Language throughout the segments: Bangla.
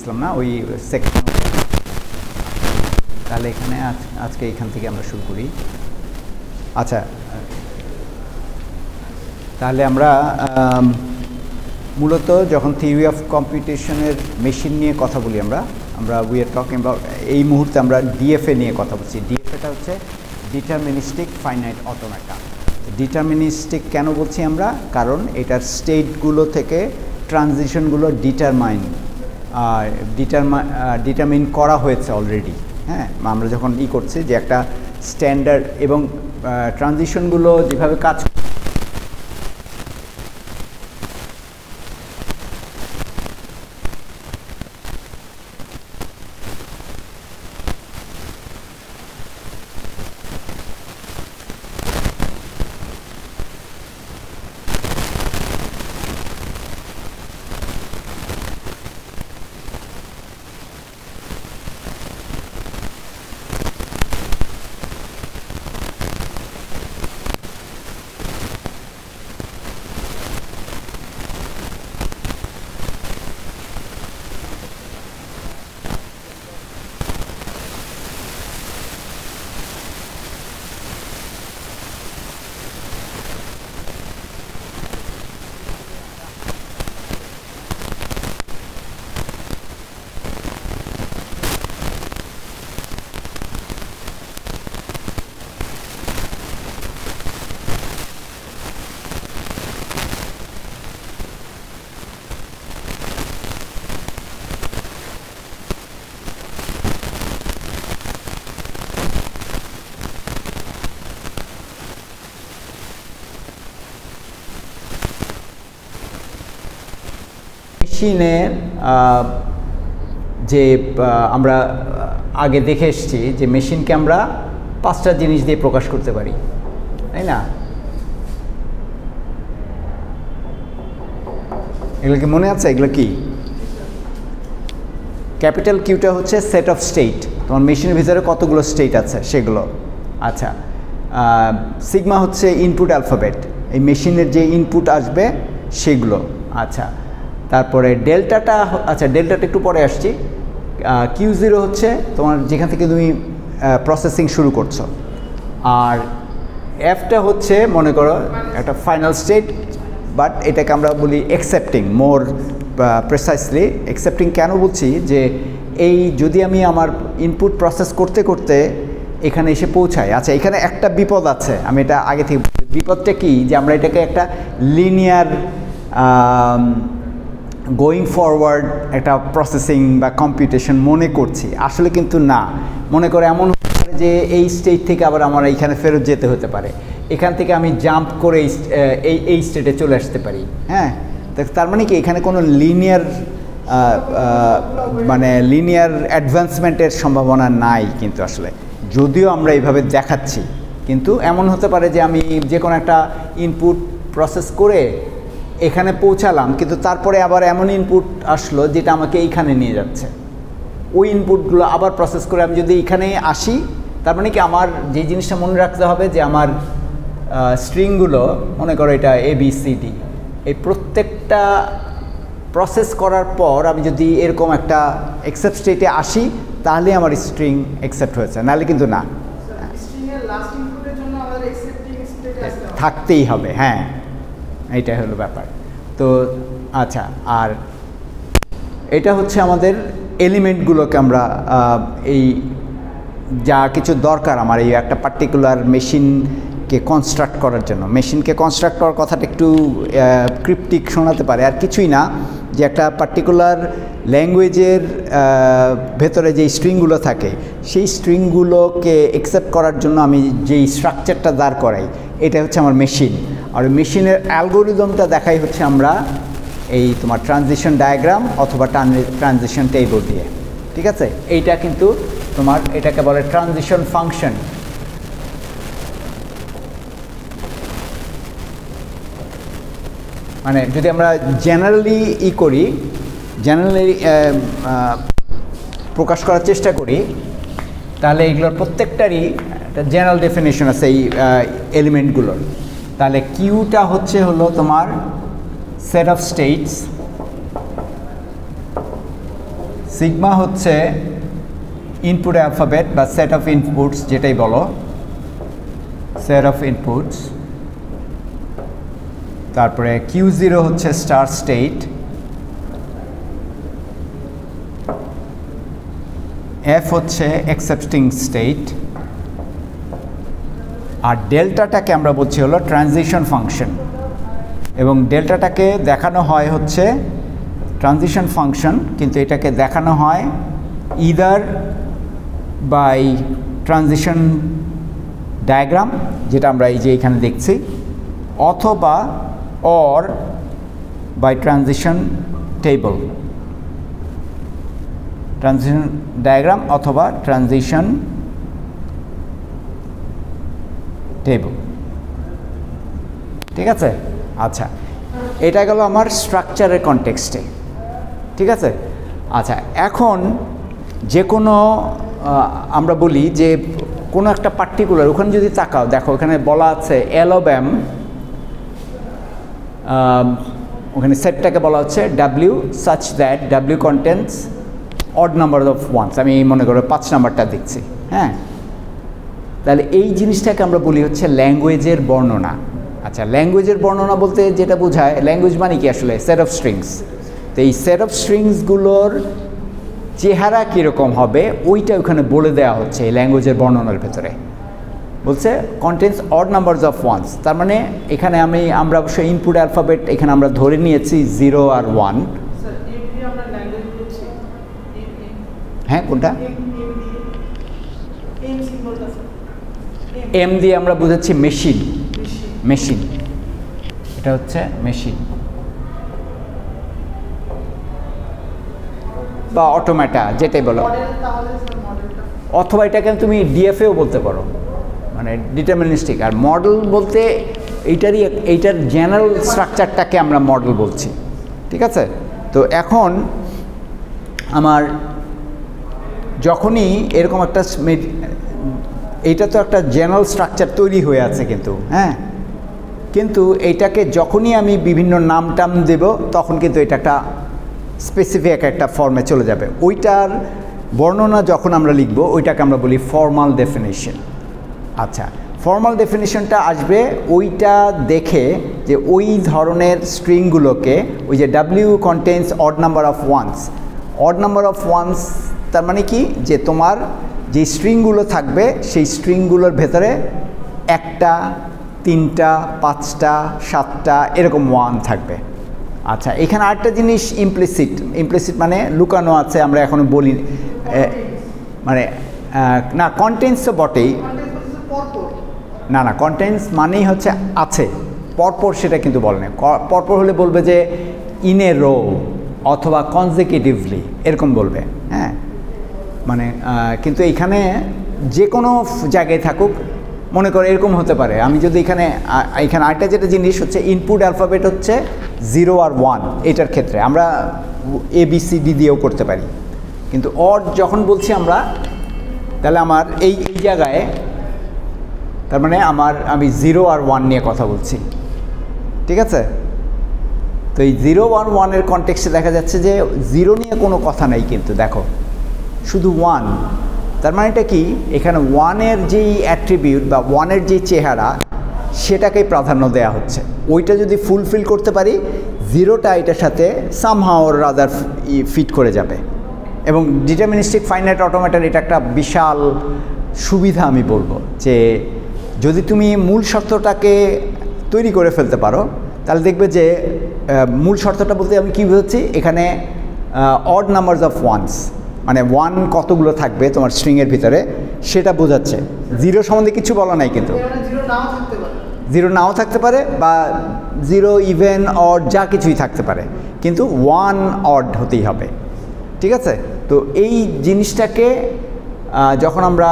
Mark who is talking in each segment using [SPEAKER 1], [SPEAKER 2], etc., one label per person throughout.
[SPEAKER 1] করছিলাম না ওই সেকশন। তাহলে এখানে আজকে এখান থেকে আমরা শুরু করি। আচ্ছা, তাহলে আমরা মূলত যখন থিওরি অফ কম্পিউটেশনের মেশিন নিয়ে কথা বলি আমরা উই আর টকিং অ্যাবাউট, এই মুহূর্তে আমরা ডিএফএ নিয়ে কথা বলছি। ডিএফএটা হচ্ছে ডিটারমিনিস্টিক ফাইনাইট অটোমেটা। ডিটারমিনিস্টিক কেন বলছি আমরা? কারণ এটার স্টেটগুলো থেকে ট্রানজিশনগুলো ডিটারমিন করা হয়েছে অলরেডি। হ্যাঁ, আমরা যখন করছি যে একটা স্ট্যান্ডার্ড এবং ট্রানজিশনগুলো যেভাবে কাজ মেশিনে যে আমরা আগে দেখে এসেছি যে মেশিনকে আমরা 5টা জিনিস দিয়ে প্রকাশ করতে পারি, তাই না? এগুলো কি মনে আছে? এগুলো কি? ক্যাপিটাল কিউটা হচ্ছে সেট অফ স্টেট, তোমার মেশিনের ভিতরে কতগুলো স্টেট আছে সেগুলো। আচ্ছা, সিগমা হচ্ছে ইনপুট অ্যালফাবেট, এই মেশিনের যে ইনপুট আসবে সেগুলো। আচ্ছা, তারপরে ডেল্টাটা, আচ্ছা ডেল্টাটা একটু পরে আসছি। Q0 হচ্ছে তোমার যেখান থেকে তুমি প্রসেসিং শুরু করছো, আর Fটা হচ্ছে মনে করো একটা ফাইনাল স্টেট, বাট এটাকে আমরা বলি অ্যাকসেপ্টিং। মোর প্রেসাইসলি অ্যাকসেপ্টিং কেন বলছি যে এই যদি আমি আমার ইনপুট প্রসেস করতে করতে এখানে এসে পৌঁছাই। আচ্ছা, এখানে একটা বিপদ আছে, আমি এটা আগে থেকে, বিপদটা কি যে আমরা এটাকে একটা লিনিয়ার গোয়িং ফরওয়ার্ড একটা প্রসেসিং বা কম্পিউটেশন মনে করছি, আসলে কিন্তু না। মনে করে এমন হতে পারে যে এই স্টেট থেকে আবার আমার এইখানে ফেরত যেতে হতে পারে, এখান থেকে আমি জাম্প করে এই স্টেটে চলে আসতে পারি। হ্যাঁ, তার মানে কি এখানে কোনো লিনিয়ার অ্যাডভান্সমেন্টের সম্ভাবনা নাই কিন্তু আসলে, যদিও আমরা এইভাবে দেখাচ্ছি। কিন্তু এমন হতে পারে যে আমি যে কোনো একটা ইনপুট প্রসেস করে এখানে পৌঁছালাম, কিন্তু তারপরে আবার এমন ইনপুট আসলো যেটা আমাকে এইখানে নিয়ে যাচ্ছে। ওই ইনপুটগুলো আবার প্রসেস করে আমি যদি এইখানে আসি, তার মানে কি আমার যে জিনিসটা মনে রাখতে হবে যে আমার স্ট্রিংগুলো, মনে করো এটা ABCD, এই প্রত্যেকটা প্রসেস করার পর আমি যদি এরকম একটা অ্যাকসেপ্ট স্টেটে আসি, তাহলে আমার স্ট্রিং অ্যাকসেপ্ট হয়েছে, নাহলে কিন্তু না, থাকতেই হবে। হ্যাঁ, এইটাই হলো ব্যাপার। তো আচ্ছা, আর এটা হচ্ছে আমাদের এলিমেন্টগুলোকে আমরা এই যা কিছু দরকার আমার এই একটা পার্টিকুলার মেশিনকে কনস্ট্রাক্ট করার জন্য। মেশিনকে কনস্ট্রাক্ট করার কথাটা একটু ক্রিপ্টিক শোনাতে পারে, আর কিছুই না, যে একটা পার্টিকুলার ল্যাঙ্গুয়েজের ভেতরে যেই স্ট্রিংগুলো থাকে সেই স্ট্রিংগুলোকে অ্যাকসেপ্ট করার জন্য আমি যেই স্ট্রাকচারটা দাঁড় করাই, এটা হচ্ছে আমার মেশিন। আর মেশিনের অ্যালগোরিদমটা দেখাই হচ্ছে আমরা এই তোমার ট্রানজিশন ডায়াগ্রাম অথবা ট্রানজিশন টেবল দিয়ে। ঠিক আছে, এইটা কিন্তু তোমার এটাকে বলে ট্রানজিশন ফাংশন। মানে যদি আমরা জেনারেলি করি, জেনারেলি প্রকাশ করার চেষ্টা করি, তাহলে এগুলোর প্রত্যেকটারই একটা জেনারেল ডেফিনেশন আছে এই এলিমেন্টগুলোর। তাহলে কিউটা হলো তোমার সেট অফ স্টেটস, সিগমা হচ্ছে ইনপুট অ্যালফাবেট বা সেট অফ ইনপুটস, যেটাই বলো, সেট অফ ইনপুটস। তারপরে Q0 হচ্ছে স্টার্ট স্টেট, F হচ্ছে অ্যাকসেপ্টিং স্টেট, আর ডেল্টাটাকে আমরা বলছি হলো ট্রানজিশন ফাংশন, এবং ডেল্টাটাকে দেখানো হয় হচ্ছে ট্রানজিশন ফাংশন, কিন্তু এটাকে দেখানো হয় ইদার বাই ট্রানজিশন ডায়াগ্রাম, যেটা আমরা এই যে এখানে দেখছি, অথবা or by transition table, transition diagram অথবা ট্রানজিশন টেবল। ঠিক আছে? আচ্ছা, এটা গেল আমার স্ট্রাকচারের কনটেক্সটে। ঠিক আছে? আচ্ছা, এখন যে কোনো আমরা বলি যে কোনো একটা পার্টিকুলার, ওখানে যদি তাকাও দেখো ওখানে বলা আছে অ্যালবাম, ওখানে সেটটাকে বলা হচ্ছে W such that W contents odd number of wands. আমি মনে করো 5 নাম্বারটা দেখছি। হ্যাঁ, তাহলে এই জিনিসটাকে আমরা বলি হচ্ছে ল্যাঙ্গুয়েজের বর্ণনা। আচ্ছা, ল্যাঙ্গুয়েজের বর্ণনা বলতে যেটা বোঝায়, ল্যাঙ্গুয়েজ মানে কি আসলে? Set of strings. তো এই সেট অফ স্ট্রিংসগুলোর চেহারা কীরকম হবে ওইটা ওখানে বলে দেওয়া হচ্ছে এই ল্যাঙ্গুয়েজের বর্ণনার ভেতরে। বলছে contents odd numbers of wands, তার মানে এখানে আমরা অবশ্যই ইনপুট অ্যালফাবেট এখানে আমরা ধরে নিয়েছি 0 আর 1। হ্যাঁ, কোনটা? এম দিয়ে আমরা বুঝাচ্ছি মেশিন, মেশিন, এটা হচ্ছে মেশিন বা অটোমেটা যেটাই বলো, অথবা এটাকে তুমি ডিএফএও বলতে পারো, মানে ডিটারমিনিস্টিক। আর মডেল বলতে এইটার জেনারেল স্ট্রাকচারটাকে আমরা মডেল বলছি। ঠিক আছে? তো এখন আমার যখনই এরকম একটা, এইটা তো একটা জেনারেল স্ট্রাকচার তৈরি হয়ে আছে কিন্তু, হ্যাঁ, কিন্তু এইটাকে যখনই আমি বিভিন্ন নাম টাম দেব তখন কিন্তু এটা একটা স্পেসিফিক একটা ফর্মে চলে যাবে। ওইটার বর্ণনা যখন আমরা লিখব ওইটাকে আমরা বলি ফর্মাল ডেফিনিশন। আচ্ছা, ফর্মাল ডেফিনিশনটা আসবে ওইটা দেখে যে ওই ধরনের স্ট্রিংগুলোকে, ওই যে W contents odd number of wands, odd number of wands তার মানে কি, যে তোমার যে স্ট্রিংগুলো থাকবে সেই স্ট্রিংগুলোর ভেতরে 1টা 3টা 5টা 7টা এরকম 1 থাকবে। আচ্ছা, এখানে আরেকটা জিনিস ইমপ্লিসিট, ইমপ্লিসিট মানে লুকানো আছে, আমরা এখনো বলি, মানে না কন্টেন্টস তো বটেই, না না কন্টেন্টস মানেই হচ্ছে আছে, পরপর সেটা কিন্তু বলে না। পরপর হলে বলবে যে ইন এ রো অথবা কনজিকিউটিভলি এরকম বলবে। হ্যাঁ, মানে কিন্তু এখানে যে কোনো জায়গায় থাকুক, মনে করো এরকম হতে পারে, আমি যদি এখানে আরেকটা যেটা জিনিস হচ্ছে ইনপুট অ্যালফাবেট হচ্ছে 0 আর 1, এটার ক্ষেত্রে আমরা ABCD দিয়েও করতে পারি, কিন্তু অড যখন বলছি আমরা, তাহলে আমার এই জায়গায় তার মানে আমি 0 আর 1 নিয়ে কথা বলছি। ঠিক আছে? তো এই 0 আর 1 এর কনটেক্সটে দেখা যাচ্ছে যে 0 নিয়ে কোনো কথা নাই, কিন্তু দেখো শুধু 1, তার মানে এটা কি, এখানে 1-এর যেই অ্যাট্রিবিউট বা 1-এর যেই চেহারা সেটাকেই প্রাধান্য দেওয়া হচ্ছে। ওইটা যদি ফুলফিল করতে পারি, 0টা এটার সাথে সামহাও রাদার ফিট করে যাবে। এবং ডিটারমিনিস্টিক ফাইনাইট অটোমেটার এটা একটা বিশাল সুবিধা আমি বলবো, যে যদি তুমি মূল শর্তটাকে তৈরি করে ফেলতে পারো তাহলে দেখবে যে মূল শর্তটা বলতে আমি কী বুঝাচ্ছি, এখানে অড নাম্বারস অফ ওয়ান্স, মানে 1 কতগুলো থাকবে তোমার স্ট্রিংয়ের ভিতরে সেটা বোঝাচ্ছে। 0 সম্বন্ধে কিছু বলা নাই, কিন্তু 0 নাও থাকতে পারে বা 0 ইভেন অড যা কিছুই থাকতে পারে, কিন্তু 1 অড হতেই হবে। ঠিক আছে? তো এই জিনিসটাকে যখন আমরা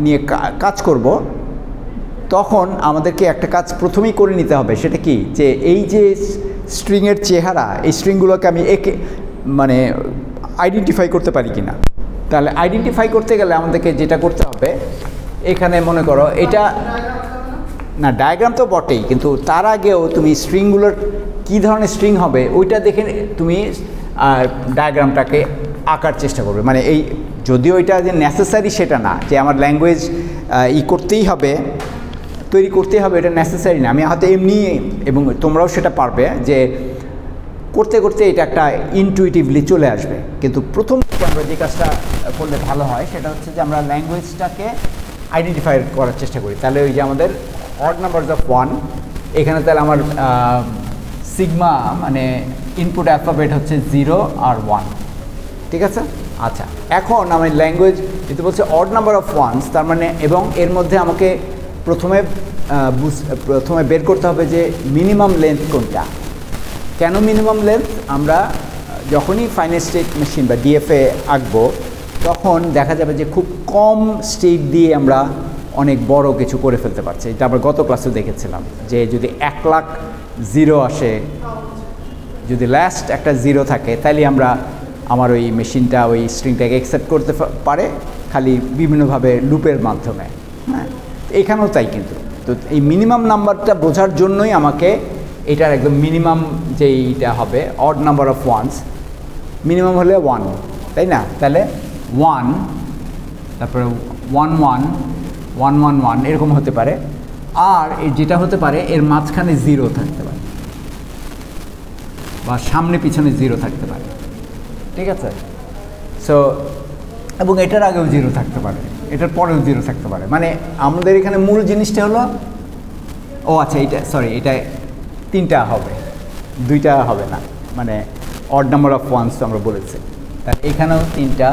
[SPEAKER 1] নিয়ে কাজ করব তখন আমাদেরকে একটা কাজ প্রথমেই করে নিতে হবে, সেটা কি, যে এই যে স্ট্রিংয়ের চেহারা, এই স্ট্রিংগুলোকে আমি মানে আইডেন্টিফাই করতে পারি কি না। তাহলে আইডেন্টিফাই করতে গেলে আমাদেরকে যেটা করতে হবে, এখানে মনে করো এটা না, ডায়াগ্রাম তো বটেই, কিন্তু তার আগেও তুমি স্ট্রিংগুলোর কী ধরনের স্ট্রিং হবে ওইটা দেখে তুমি ডায়াগ্রামটাকে আঁকার চেষ্টা করবে। মানে এই যদিও এটা যে নেসেসারি সেটা না, যে আমার ল্যাঙ্গুয়েজ করতেই হবে, তৈরি করতেই হবে, এটা নেসেসারি না। আমি হয়তো এমনি, এবং তোমরাও সেটা পারবে যে করতে করতে এটা একটা ইনটুইটিভলি চলে আসবে। কিন্তু প্রথম আমরা যে কাজটা করলে ভালো হয় সেটা হচ্ছে যে আমরা ল্যাঙ্গুয়েজটাকে আইডেন্টিফাই করার চেষ্টা করি। তাহলে ওই যে আমাদের অড নাম্বারস অফ 1, এখানে তাহলে আমার সিগমা মানে ইনপুট অ্যালফাবেট হচ্ছে 0 আর 1, ঠিক আছে। আচ্ছা, এখন আমি ল্যাঙ্গুয়েজ যেহেতু বলছে অড নাম্বার অফ ওয়ানস, তার মানে, এবং এর মধ্যে আমাকে প্রথমে বের করতে হবে যে মিনিমাম লেন্থ কোনটা। কেন মিনিমাম লেন্থ? আমরা যখনই ফাইনাইট স্টেট মেশিন বা ডিএফএ আঁকবো তখন দেখা যাবে যে খুব কম স্টেট দিয়ে আমরা অনেক বড় কিছু করে ফেলতে পারছি। এটা আমরা গত ক্লাসেও দেখেছিলাম যে যদি 1 লাখ 0 আসে, যদি লাস্ট একটা 0 থাকে, তাহলে আমার ওই মেশিনটা ওই স্ট্রিংটাকে অ্যাকসেপ্ট করতে পারে খালি বিভিন্নভাবে লুপের মাধ্যমে। হ্যাঁ, এখানেও তাই। কিন্তু তো এই মিনিমাম নাম্বারটা বোঝার জন্যই আমাকে এটার একদম মিনিমাম যেইটা হবে odd number of ones, minimum হলে 1, তাই না? তাহলে 1, তারপরে 1 1 1 1 1 এরকম হতে পারে। আর যেটা হতে পারে এর মাঝখানে 0 থাকতে পারে, বা সামনে পিছনে 0 থাকতে পারে, ঠিক আছে। সো এবং এটার আগেও 0 থাকতে পারে, এটার পরেও 0 থাকতে পারে। মানে আমাদের এখানে মূল জিনিসটা হলো, আচ্ছা, এটা 3টা হবে, 2টা হবে না, মানে অড নাম্বার অফ ওয়ানস আমরা বলেছি। তাহলে এখানেও 3টা,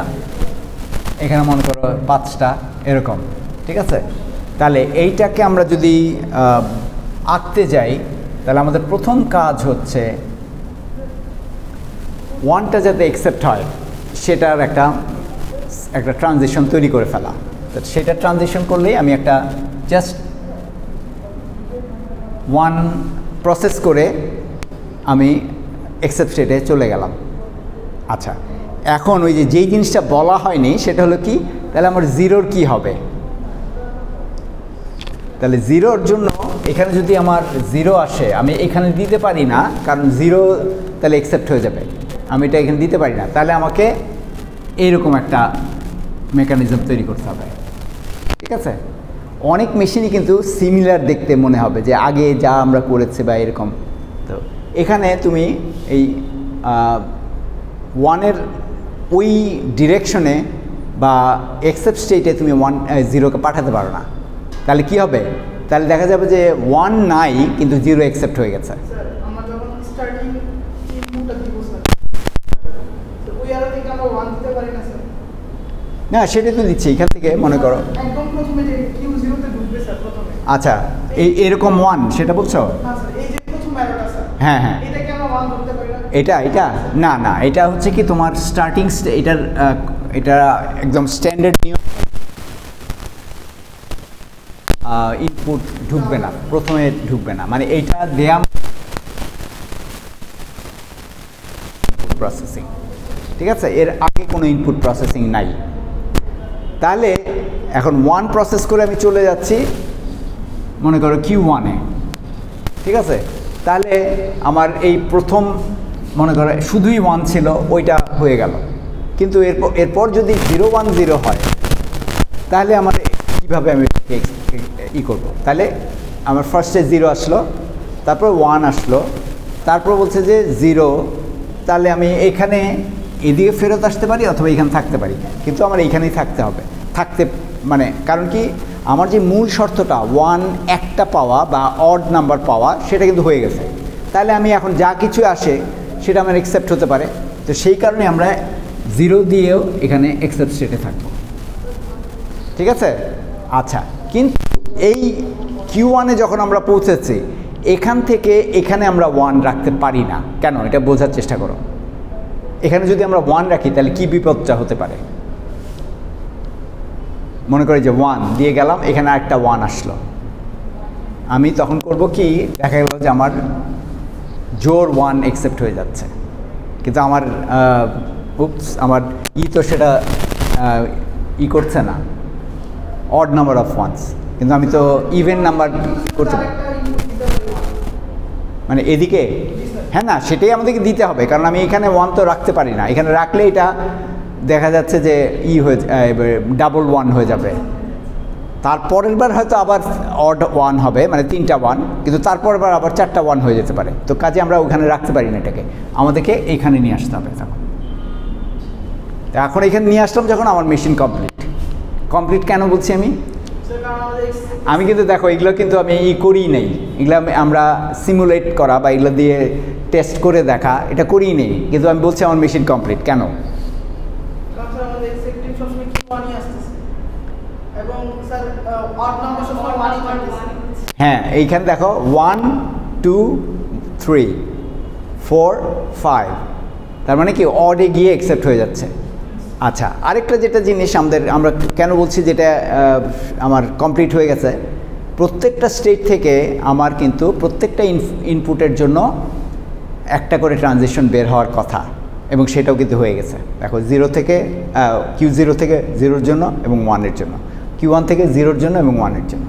[SPEAKER 1] এখানে মনে করো 5টা, এরকম, ঠিক আছে। তাহলে এইটাকে আমরা যদি আঁকতে যাই, তাহলে আমাদের প্রথম কাজ হচ্ছে 1টা যাতে অ্যাকসেপ্ট হয় সেটার একটা ট্রানজিশন তৈরি করে ফেলা। সেটা ট্রানজিশন করলেই আমি একটা জাস্ট 1 প্রসেস করে আমি অ্যাকসেপ্ট স্টেটে চলে গেলাম। আচ্ছা, এখন ওই যেই জিনিসটা বলা হয়নি সেটা হলো কি, তাহলে আমার 0-র কী হবে? তাহলে 0-র জন্য এখানে যদি আমার 0 আসে, আমি এখানে দিতে পারি না, কারণ 0 তাহলে অ্যাকসেপ্ট হয়ে যাবে, আমি এটা এখানে দিতে পারি না। তাহলে আমাকে এইরকম একটা মেকানিজম তৈরি করতে হবে, ঠিক আছে। অনেক মেশিনই কিন্তু সিমিলার দেখতে মনে হবে, যে আগে যা আমরা করেছি বা এরকম। তো এখানে তুমি এই 1-এর ওই ডিরেকশনে বা অ্যাকসেপ্ট স্টেটে তুমি 0কে পাঠাতে পারো না। তাহলে কি হবে? তাহলে দেখা যাবে যে 1 নাই কিন্তু 0 অ্যাকসেপ্ট হয়ে গেছে। না, সেটাই তো দিচ্ছি এখান থেকে, মনে করো আচ্ছা এরকম 1, সেটা বলছো? হ্যাঁ হ্যাঁ, এটা না না, এটা হচ্ছে কি তোমার স্টার্টিং, এটা একদম স্ট্যান্ডার্ড নিয়ম। ইনপুট ঢুকবে না, প্রথমে ঢুকবে না, মানে এইটা দেয়া প্রসেসিং, ঠিক আছে। এর আগে কোনো ইনপুট প্রসেসিং নাই। তাহলে এখন 1 প্রসেস করে আমি চলে যাচ্ছি মনে করো Q1-এ, ঠিক আছে। তাহলে আমার এই প্রথম মনে করো শুধুই 1 ছিল, ওইটা হয়ে গেল। কিন্তু এরপর যদি 0 1 0 হয়, তাহলে আমার কীভাবে আমি করব? তাহলে আমার ফার্স্টে 0 আসলো, তারপর 1 আসলো, তারপর বলছে যে 0, তাহলে আমি এখানে এদিকে ফেরত আসতে পারি অথবা এখানে থাকতে পারি, কিন্তু আমার এইখানেই থাকতে হবে। মানে কারণ কি, আমার যে মূল শর্তটা 1 একটা পাওয়া বা অড নাম্বার পাওয়া, সেটা কিন্তু হয়ে গেছে। তাহলে আমি এখন যা কিছু আসে সেটা আমার অ্যাকসেপ্ট হতে পারে। তো সেই কারণে আমরা 0 দিয়েও এখানে অ্যাকসেপ্ট স্টেটে থাকবো, ঠিক আছে। আচ্ছা, কিন্তু এই Q1-এ যখন আমরা পৌঁছেছি, এখান থেকে এখানে আমরা 1 রাখতে পারি না। কেন? এটা বোঝার চেষ্টা করো। এখানে যদি আমরা 1 রাখি তাহলে কি বিপদটা হতে পারে? মনে করি যে 1 দিয়ে গেলাম, এখানে একটা 1 আসলো, আমি তখন করব কি, দেখা গেল যে আমার জোর 1 অ্যাকসেপ্ট হয়ে যাচ্ছে, কিন্তু আমার আমার তো সেটা করছে না, অড নাম্বার অফ ওয়ানস, কিন্তু আমি তো ইভেন নাম্বার করতে পারি, মানে এদিকে। হ্যাঁ না, সেটাই আমাদেরকে দিতে হবে, কারণ আমি এখানে 1 তো রাখতে পারি না। এখানে রাখলে এটা দেখা যাচ্ছে যে ডাবল 1 হয়ে যাবে, তারপরের বার হয়তো আবার অড 1 হবে, মানে 3টা 1, কিন্তু তারপরের বার আবার 4টা 1 হয়ে যেতে পারে। তো কাজে আমরা ওখানে রাখতে পারি না, এটাকে আমাদেরকে এইখানে নিয়ে আসতে হবে। তখন এখন এখানে নিয়ে আসলাম যখন আমার মেশিন কমপ্লিট কেন বলছি আমি কিন্তু দেখো এগুলো কিন্তু আমি করিই নেই, এগুলো আমরা সিমুলেট করা বা এগুলো দিয়ে টেস্ট করে দেখা এটা করিই নেই, কিন্তু আমি বলছি আমার মেশিন কমপ্লিট কেন। হ্যাঁ এইখানে দেখো 1 2 3 4 5, তার মানে কি অডে গিয়ে অ্যাকসেপ্ট হয়ে যাচ্ছে। আচ্ছা, আরেকটা যেটা জিনিস আমরা কেন বলছি যেটা আমার কমপ্লিট হয়ে গেছে, প্রত্যেকটা স্টেট থেকে আমার কিন্তু প্রত্যেকটা ইনপুটের জন্য একটা করে ট্রানজিশন বের হওয়ার কথা, এবং সেটাও কিন্তু হয়ে গেছে। দেখো Q0 থেকে জিরোর জন্য এবং 1-এর জন্য, Q1 থেকে 0-র জন্য এবং 1-এর জন্য।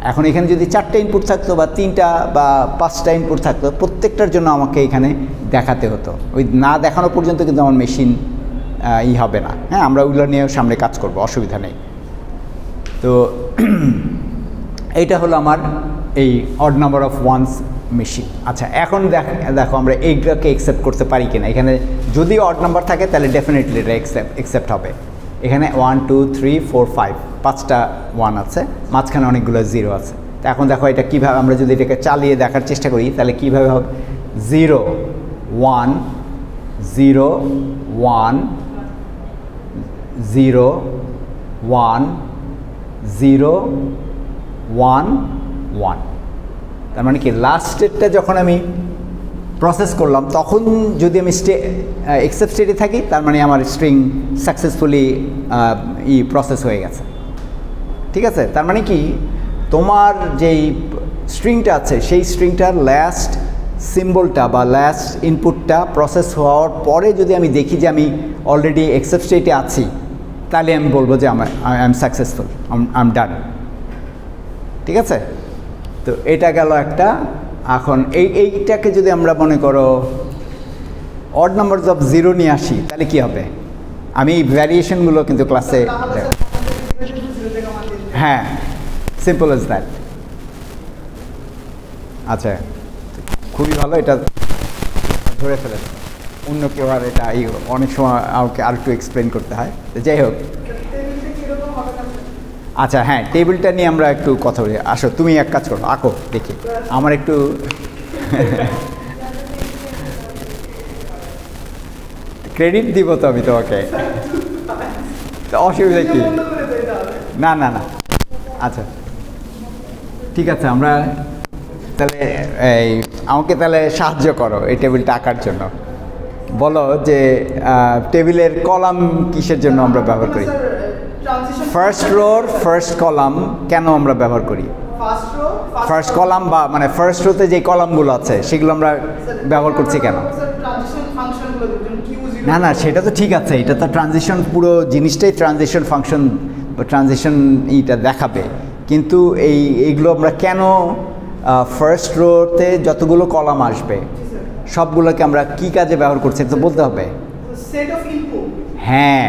[SPEAKER 1] এখন এখানে যদি 4টা ইনপুট থাকতো বা 3টা বা 5টা ইনপুট থাকতো, প্রত্যেকটার জন্য আমাকে এখানে দেখাতে হতো। ওই না দেখানো পর্যন্ত কিন্তু আমার মেশিন হবে না। হ্যাঁ, আমরা ওইগুলো নিয়ে সামনে কাজ করব, অসুবিধা নেই। তো এইটা হলো আমার এই odd number of wands machine. আচ্ছা, এখন দেখো আমরা এইগুলোকে অ্যাকসেপ্ট করতে পারি কিনা। এখানে যদি অড নাম্বার থাকে তাহলে ডেফিনেটলি এটা অ্যাকসেপ্ট হবে। এখানে 1 2 3 4 5 5টা 1 আছে, মাঝখানে অনেকগুলো 0 আছে। তো এখন দেখো এটা কীভাবে, আমরা যদি এটাকে চালিয়ে দেখার চেষ্টা করি তাহলে কীভাবে হবে। 0 1 0 1 0 1 0 1 1। তার মানে কি লাস্ট স্টেটটা যখন আমি প্রসেস করলাম তখন যদি আমি এক্সেপ্ট স্টেটে থাকি, তার মানে আমার স্ট্রিং সাকসেসফুলি প্রসেস হয়ে গেছে। ঠিক আছে, তার মানে কি তোমার যেই স্ট্রিংটা আছে সেই স্ট্রিংটার লাস্ট সিম্বলটা বা লাস্ট ইনপুটটা প্রসেস হওয়ার পরে যদি আমি দেখি যে আমি অলরেডি এক্সেপ্ট স্টেটে আছি, তাহলে আমি বলবো যে I am successful, I am done. ঠিক আছে, তো এটা গেল একটা। এখন এইটাকে যদি আমরা মনে করো অড নাম্বার অফ 0 নিয়ে আসি, তাহলে কি হবে? আমি এই ভ্যারিয়েশনগুলো কিন্তু ক্লাসে, হ্যাঁ, সিম্পল এজ দ্যাট। আচ্ছা, খুবই ভালো, এটা ধরে ফেলেছে। অন্য কেউ আর এটা অনেক সময় আমাকে আর একটু এক্সপ্লেন করতে হয়। যাই হোক, আচ্ছা হ্যাঁ, টেবিলটা নিয়ে আমরা একটু কথা বলি। আসো, তুমি এক কাজ করো, আঁকো দেখি, আমার একটু ক্রেডিট দিব তো আমি তোমাকে, তো অসুবিধা কি? না না না, আচ্ছা ঠিক আছে, আমরা তাহলে আমাকে তাহলে সাহায্য করো এই টেবিলটা আঁকার জন্য। বলো যে টেবিলের কলাম কিসের জন্য আমরা ব্যবহার করি? ফার্স্ট রোর ফার্স্ট কলাম কেন আমরা ব্যবহার করি? ফার্স্ট কলাম বা মানে ফার্স্ট রোতে যে কলামগুলো আছে সেগুলো আমরা ব্যবহার করছি কেন? না না, সেটা তো ঠিক আছে, এটা তো ট্রানজিশন, পুরো জিনিসটাই ট্রানজিশন ফাংশন বা ট্রানজিশন এইটা দেখাবে। কিন্তু এইগুলো আমরা কেন ফার্স্ট রোতে যতগুলো কলাম আসবে সবগুলোকে আমরা কি কাজে ব্যবহার করছি তো বলতে হবে। হ্যাঁ,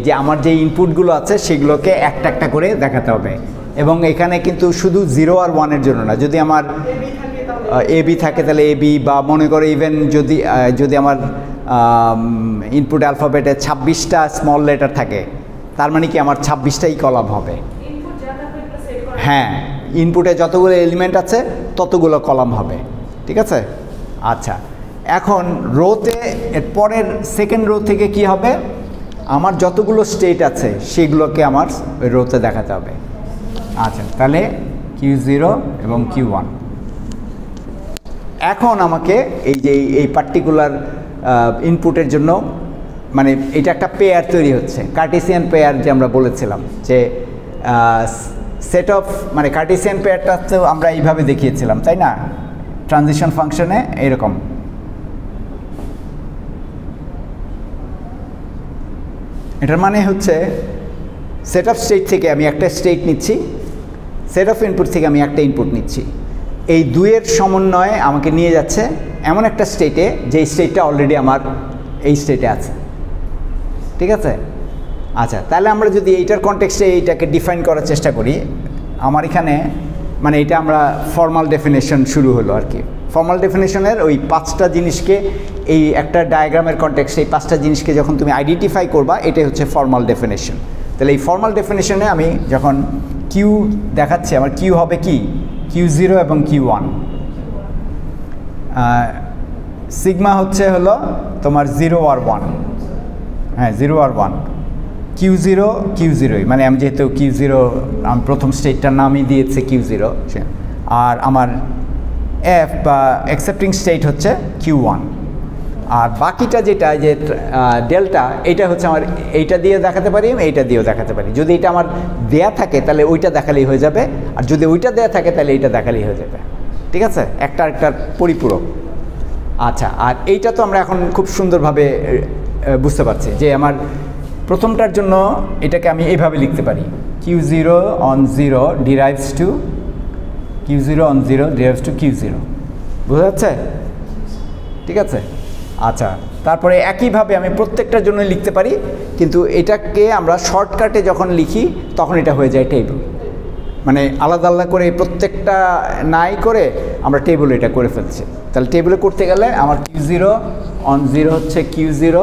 [SPEAKER 1] যে আমার যে ইনপুটগুলো আছে সেগুলোকে একটা একটা করে দেখাতে হবে। এবং এখানে কিন্তু শুধু 0 আর 1-এর জন্য না, যদি আমার এবি থাকে তাহলে এবি, বা মনে করো ইভেন যদি আমার ইনপুট অ্যালফাবেটে 26টা স্মল লেটার থাকে, তার মানে কি আমার 26টাই কলাম হবে। হ্যাঁ, ইনপুটে যতগুলো এলিমেন্ট আছে ততগুলো কলাম হবে। ঠিক আছে, আচ্ছা এখন রোতে এর পরের সেকেন্ড রো থেকে কি হবে? আমার যতগুলো স্টেট আছে সেগুলোকে আমার রোতে দেখাতে হবে। আচ্ছা, তাহলে Q0 এবং Q1। এখন আমাকে এই পার্টিকুলার ইনপুটের জন্য, মানে এটা একটা পেয়ার তৈরি হচ্ছে, কার্টেসিয়ান পেয়ার যে আমরা বলেছিলাম, যে সেট অফ, মানে কার্টেসিয়ান পেয়ারটা তো আমরা এইভাবে দেখিয়েছিলাম, তাই না? ট্রানজিশন ফাংশনে এরকম। এটার মানে হচ্ছে সেট অফ স্টেট থেকে আমি একটা স্টেট নিচ্ছি, সেট অফ ইনপুট থেকে আমি একটা ইনপুট নিচ্ছি, এই দুইয়ের সমন্বয়ে আমাকে নিয়ে যাচ্ছে এমন একটা স্টেটে যে স্টেটটা অলরেডি আমার এই স্টেটে আছে। ঠিক আছে? আচ্ছা, তাহলে আমরা যদি এইটার কনটেক্সটে এইটাকে ডিফাইন করার চেষ্টা করি, আমার এখানে মানে এটা আমরা ফর্মাল ডেফিনেশন শুরু হলো আর কি। ফর্মাল ডেফিনেশনের ওই 5টা জিনিসকে এই একটা ডায়াগ্রামের কনটেক্সটে এই 5টা জিনিসকে যখন তুমি আইডেন্টিফাই করবা, এটাই হচ্ছে ফর্মাল ডেফিনেশন। তাহলে এই ফর্মাল ডেফিনেশনে আমি যখন কিউ দেখাচ্ছি, আমার কিউ হবে কি Q0 এবং Q1। সিগমা হলো তোমার 0 আর 1, হ্যাঁ 0 আর 1। Q0 মানে আমি যেহেতু Q0 আমি প্রথম স্টেটটার নামই দিয়েছে Q0, আর আমার এফ বা অ্যাকসেপ্টিং স্টেট হচ্ছে Q1। আর বাকিটা যেটা যে ডেল্টা, এটা হচ্ছে আমার এইটা দিয়ে দেখাতে পারি, এইটা দিয়েও দেখাতে পারি। যদি এটা আমার দেয়া থাকে তাহলে ওইটা দেখালেই হয়ে যাবে, আর যদি ওইটা দেয়া থাকে তাহলে এইটা দেখালেই হয়ে যাবে। ঠিক আছে, একটা আরেকটার পরিপূরক। আচ্ছা, আর এইটা তো আমরা এখন খুব সুন্দরভাবে বুঝতে পারছি যে আমার প্রথমটার জন্য এটাকে আমি এইভাবে লিখতে পারি, Q0 on 0 derives to Q0 on 0 derives to Q0। বুঝা যাচ্ছে? ঠিক আছে। আচ্ছা, তারপরে একইভাবে আমি প্রত্যেকটার জন্য লিখতে পারি, কিন্তু এটাকে আমরা শর্টকাটে যখন লিখি তখন এটা হয়ে যায় টেবিল। মানে আলাদা আলাদা করে প্রত্যেকটা নাই করে আমরা টেবিল এটা করে ফেলছি। তাহলে টেবিলে করতে গেলে আমার Q0 on 0 হচ্ছে Q0,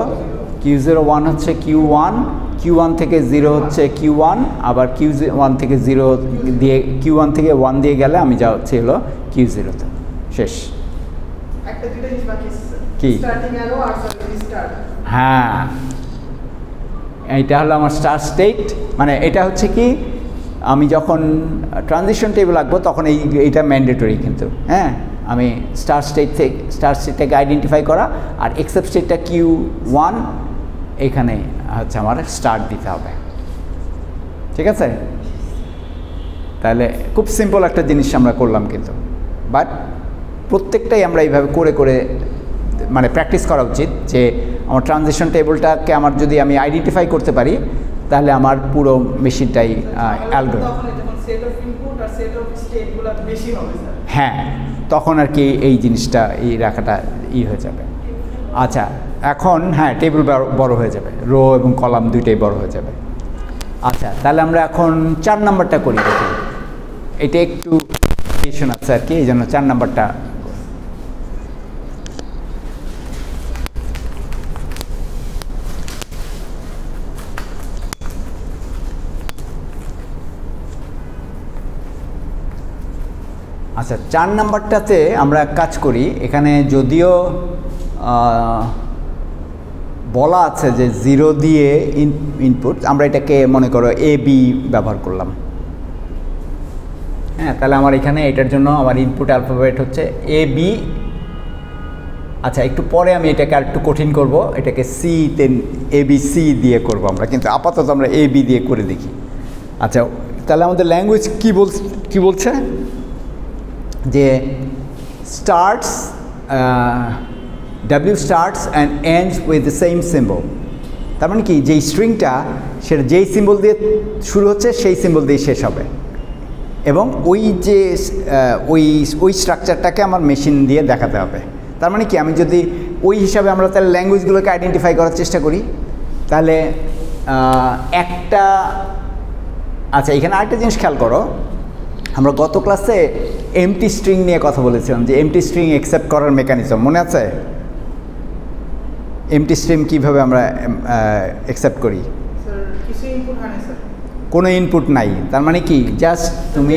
[SPEAKER 1] Q0 1 হচ্ছে Q1, Q1 থেকে 0 হচ্ছে Q1, আবার Q1 থেকে 0 দিয়ে Q1 থেকে 1 দিয়ে গেলে আমি যা হচ্ছে হলো Q0 তে। শেষ।
[SPEAKER 2] একটা দুটো জিনিস বাকি আছে
[SPEAKER 1] কি?
[SPEAKER 2] স্টার্টিং অ্যারো আর স্টার্ট।
[SPEAKER 1] হ্যাঁ, এইটা হলো আমার স্টার্ট স্টেট। মানে এটা হচ্ছে কি, আমি যখন ট্রানজিশন টেবিল আঁকবো তখন এইটা ম্যান্ডেটরি, কিন্তু হ্যাঁ আমি স্টার্ট স্টেটটাকে আইডেন্টিফাই করা, আর এক্সেপ্ট স্টেটটা Q1 এখানে হচ্ছে আমার স্টার্ট দিতে হবে। ঠিক আছে, তাহলে খুব সিম্পল একটা জিনিস আমরা করলাম, কিন্তু বাট প্রত্যেকটাই আমরা এইভাবে করে করে মানে প্র্যাকটিস করা উচিত, যে আমার ট্রানজিশন টেবিলটাকে আমার যদি আমি আইডেন্টিফাই করতে পারি তাহলে আমার পুরো মেশিনটাই অ্যালগরিদম। হ্যাঁ, তখন আর কি এই জিনিসটা এই রাখাটা হয়ে যাবে। আচ্ছা, এখন হ্যাঁ টেবিল বড় হয়ে যাবে, রো এবং কলাম দুইটাই বড় হয়ে যাবে। আচ্ছা, তাহলে আমরা এখন 4 নাম্বারটা করি। দেখুন এটা একটু ভেরিয়েশন আছে আর কি, এই জন্য 4 নাম্বারটা। আচ্ছা, 4 নাম্বারটাতে আমরা কাজ করি। এখানে যদিও বলা আছে যে 0 দিয়ে ইনপুট, আমরা এটাকে মনে করো AB ব্যবহার করলাম। হ্যাঁ, তাহলে আমার এখানে এটার জন্য আমার ইনপুট অ্যালফাবেট হচ্ছে AB। আচ্ছা, একটু পরে আমি এটাকে আর একটু কঠিন করব, এটাকে C-তে ABC দিয়ে করব আমরা, কিন্তু আপাতত আমরা AB দিয়ে করে দেখি। আচ্ছা, তাহলে আমাদের ল্যাঙ্গুয়েজ কি বলছে যে starts W starts and ends with the same symbol। তার মানে কি, যেই স্ট্রিংটা সেটা যেই সিম্বল দিয়ে শুরু হচ্ছে সেই সিম্বল দিয়ে শেষ হবে, এবং ওই যে ওই স্ট্রাকচারটাকে আমার মেশিন দিয়ে দেখাতে হবে। তার মানে কি, আমি যদি ওই হিসাবে আমরা তাহলে ল্যাঙ্গুয়েজগুলোকে আইডেন্টিফাই করার চেষ্টা করি, তাহলে একটা আচ্ছা এখানে আরেকটা জিনিস খেয়াল করো, আমরা গত ক্লাসে এমটি স্ট্রিং নিয়ে কথা বলেছিলাম, যে এমটি স্ট্রিং অ্যাকসেপ্ট করার মেকানিজম মনে আছে? এমটি স্ট্রিং কীভাবে আমরা অ্যাকসেপ্ট করি? কোনো ইনপুট নাই, তার মানে কি জাস্ট তুমি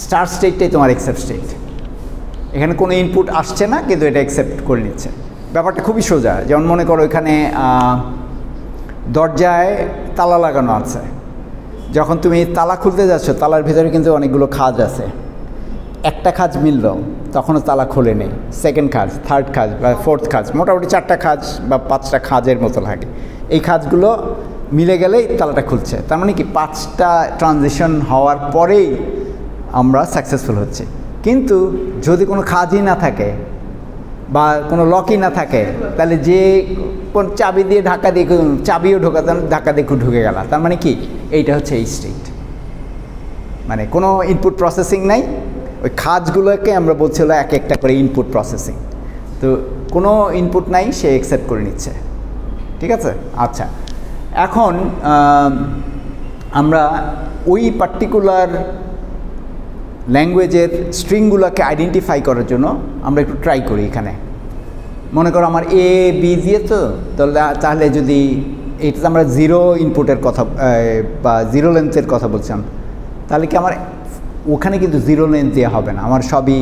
[SPEAKER 1] স্টার্ট স্টেটটাই তোমার অ্যাকসেপ্ট স্টেট, এখানে কোনো ইনপুট আসছে না কিন্তু এটা অ্যাকসেপ্ট করে নিচ্ছে। ব্যাপারটা খুবই সোজা। যেমন মনে করো এখানে দরজায় তালা লাগানো আছে, যখন তুমি তালা খুলতে যাচ্ছ তালার ভেতরে কিন্তু অনেকগুলো খাঁজ আছে, একটা খাঁজ মিলল তখনও তালা খোলে নেই, সেকেন্ড খাঁজ, থার্ড খাঁজ বা ফোর্থ খাঁজ, মোটামুটি 4টা খাঁজ বা 5টা খাঁজের মতো লাগে। এই খাঁজগুলো মিলে গেলেই তালাটা খুলছে। তার মানে কি 5টা ট্রানজিশন হওয়ার পরেই আমরা সাকসেসফুল হচ্ছি। কিন্তু যদি কোনো খাঁজই না থাকে বা কোনো লকই না থাকে, তাহলে যে কোন চাবি দিয়ে ধাক্কা দিয়ে, চাবিও ঢোকাতাম ধাক্কা দিয়ে ঢুকে গেল, তার মানে কি এইটা হচ্ছে এই স্টেট, মানে কোনো ইনপুট প্রসেসিং নাই। ওই খাঁজগুলোকে আমরা বলছিল এক একটা করে ইনপুট প্রসেসিং, তো কোনো ইনপুট নাই, সে অ্যাকসেপ্ট করে নিচ্ছে। ঠিক আছে। আচ্ছা, এখন আমরা ওই পার্টিকুলার ল্যাঙ্গুয়েজের স্ট্রিংগুলোকে আইডেন্টিফাই করার জন্য আমরা একটু ট্রাই করি। এখানে মনে করো আমার এ বি দিয়ে তো, তাহলে যদি এটা আমরা জিরো ইনপুটের কথা বা জিরো লেন্থের কথা বলছিলাম, তাহলে কি আমার ওখানে কিন্তু জিরো লেন্থ দেওয়া হবে না। আমার সবই